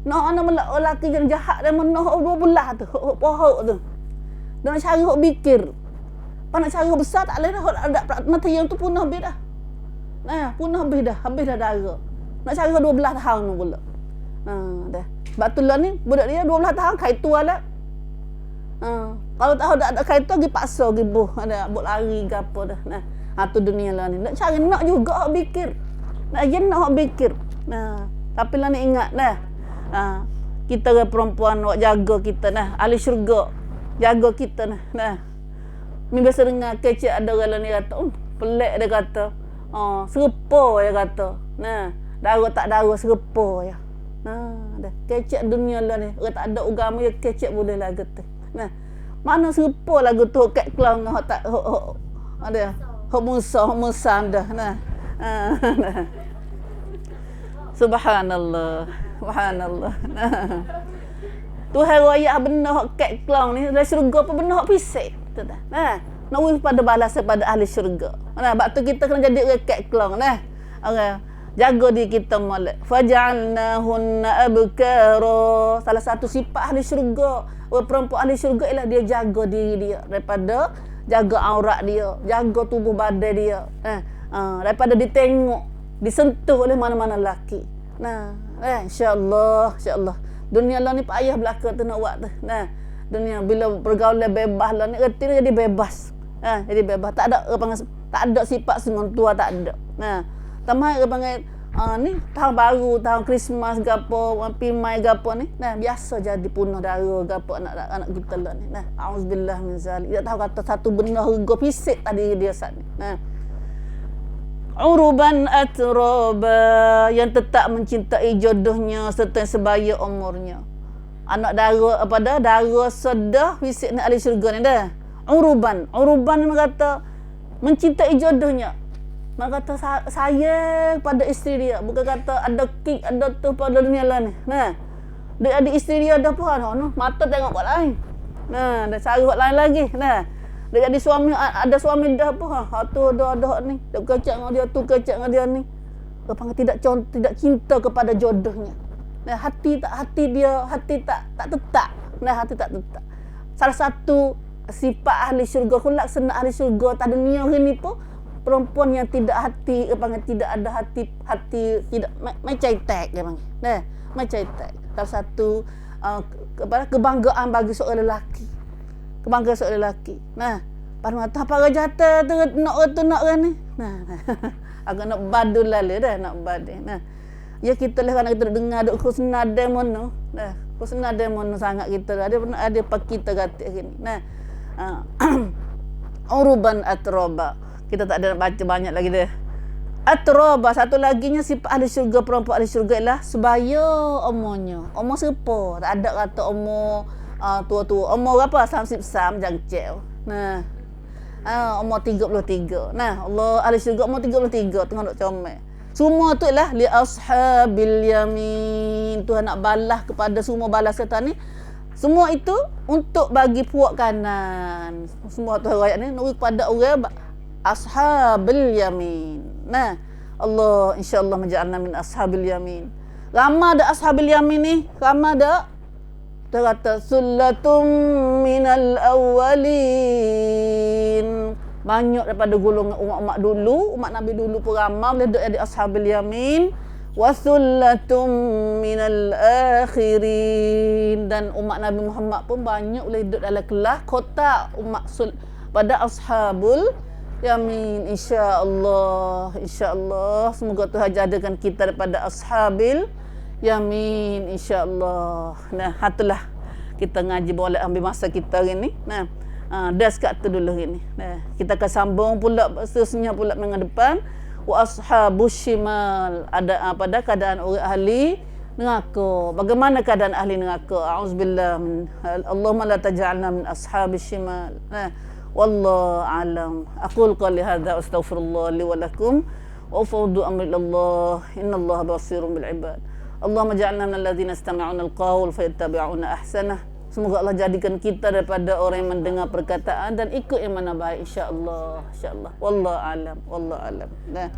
Ana lelaki yang jahat dan mana hok 12 tu, hok pohok tu. Dia nak cari hok bikir. Pak nak cari hok besar tak boleh dah, hok ada mata yang tu punah habis dah. Punah habis dah darah. Nak cari hok 12 tahun tu pula. Dah. Sebab tu lah ni budak dia 12 tahun kaitu lah. Kalau tahu ada kaitu pergi paksa pergi buh ada buat lari ke apa dah. Tu dunia lah ni. Nak cari nak juga hak fikir. Nak nak hak fikir. Tapi lah ni ingat dah. kita perempuan awak jaga kita nah, ahli syurga jaga kita nah. Ni biasa dengar kecek ada orang ni kata, pelik dia kata. Serupa dia kata. Nah, darah tak darah serupa ya. Nah, dah kecek dunia lah ni. Orang tak ada agama ya kecek boleh lagu tu. Nah, mana serupa lagu tu kat kelang hak tak ada. Hak Musa dah. Nah. Subhanallah. Subhanallah. Nah. Tuhan raya benar hak kat kelang ni dari syurga apa benar hak pisik. Tu dah. Nah, nak wis pada balas pada ahli syurga. Nah, bab tu kita kena jadi orang kat kelang nah. Orang jaga diri kita molek. Faj'alnahunna abkara. Salah satu sifat ahli syurga, orang perempuan ahli syurga ialah dia jaga diri dia daripada jaga aurat dia, jaga tubuh badan dia. Daripada ditengok, disentuh oleh mana-mana lelaki. Nah, insya-Allah. Dunia lah ni payah belaka tu nak buat tu. Nah, dunia bila pergaulan bebas lah ni erti dia jadi bebas. Jadi bebas. Tak ada sifat sementua tak ada. Nah, tamai orang panggil ni tahun baru, tahun Christmas gapo, Pimai gapo ni. Nah, biasa jadi punah dara gapo anak kita lah ni. Nah, auzubillah min zalik. Dia tahu kata satu benda harga fisik tadi dia saat ni. Nah, uruban atraba, yang tetap mencintai jodohnya serta sebaya umurnya. Anak dara dara sedah fisik nak ahli syurga ni dah. Uruban ni kata mencintai jodohnya. Mak kata sayang pada isteri dia, bukan kata ada kick ada tu pada dunia lah ni. Nah, dia ada isteri dia dah pun mata tengok buat lain. Nah, dah cari buat lain lagi. Nah, dia jadi suami, ada suami dah apa tu ada ni, dia kecak dengan dia tu, kecak dengan dia ni. Dia panggil tidak cinta kepada jodohnya. Nah, hati tak tetap. Nah, hati tak tetap. Salah satu sifat ahli syurga, laksana ahli syurga tak dunia ni pun perempuan yang tidak hati, dia panggil tidak ada hati tidak macam tek dia panggil. Nah, macam tek. Salah satu kebanggaan bagi seorang lelaki. Kebanggaan seorang lelaki. Nah, pada mata apa rajata tu nak ni. Nah. Agak nak badul lalu dah nak badai. Nah. Ya kita lah kan kita dengar duk khusna demono. Nah, khusna demono sangat kita. Ada pak kita kata gini. Nah. Uruban atroba. Kita tak ada baca banyak lagi dah. Atroba satu laginya sifat ahli syurga, perempuan ahli syurga ialah sebaya umurnya. Umur serupa. Tak ada kata umur tua-tua. Umur berapa? Sam jangcel. Nah. Umur 33. Nah, Allah ahli syurga umur 33 tengah duk comel. Semua tu ialah li ashabil yamin. Tuhan nak balas kepada semua balasan ni. Semua itu untuk bagi puak kanan. Semua tu ayat ni nak kepada orang ashabil yamin. Nah, Allah insya-Allah menja'alna min ashabil yamin. Ramai dah ashabil yamin ni, ramai dah. Dia kata sullatum minal awwalin. Banyak daripada golongan umat dulu, umat Nabi dulu pun ramai boleh duduk di ashabil yamin. Wa sullatum minal akhirin. Dan umat Nabi Muhammad pun banyak boleh duduk dalam kelas kotak umat pada ashabul yamin. InsyaAllah semoga Tuhan jadikan kita daripada ashabil yamin insya-Allah. Nah, itulah kita ngaji boleh ambil masa kita hari ni. Nah, dah sekat tu dulu hari ni. Nah, kita akan sambung pula seterusnya pula minggu depan. Wa ashabus shimal, ada pada keadaan orang ahli neraka. Bagaimana keadaan ahli neraka? Auzubillah min Allahumma la taj'alna min ashabis shimal. Nah, wallahu alam. Aqul qali hadza astaghfirullah li wa lakum wa ufawwidu amri ilallah. Innallaha basirun bil ibad. Allahumma ja'alna minal ladzina istami'una al-qaul fayattabi'una ahsanah. Semoga Allah jadikan kita daripada orang yang mendengar perkataan dan ikut yang mana baik insya-Allah. Wallahu alam. Nah.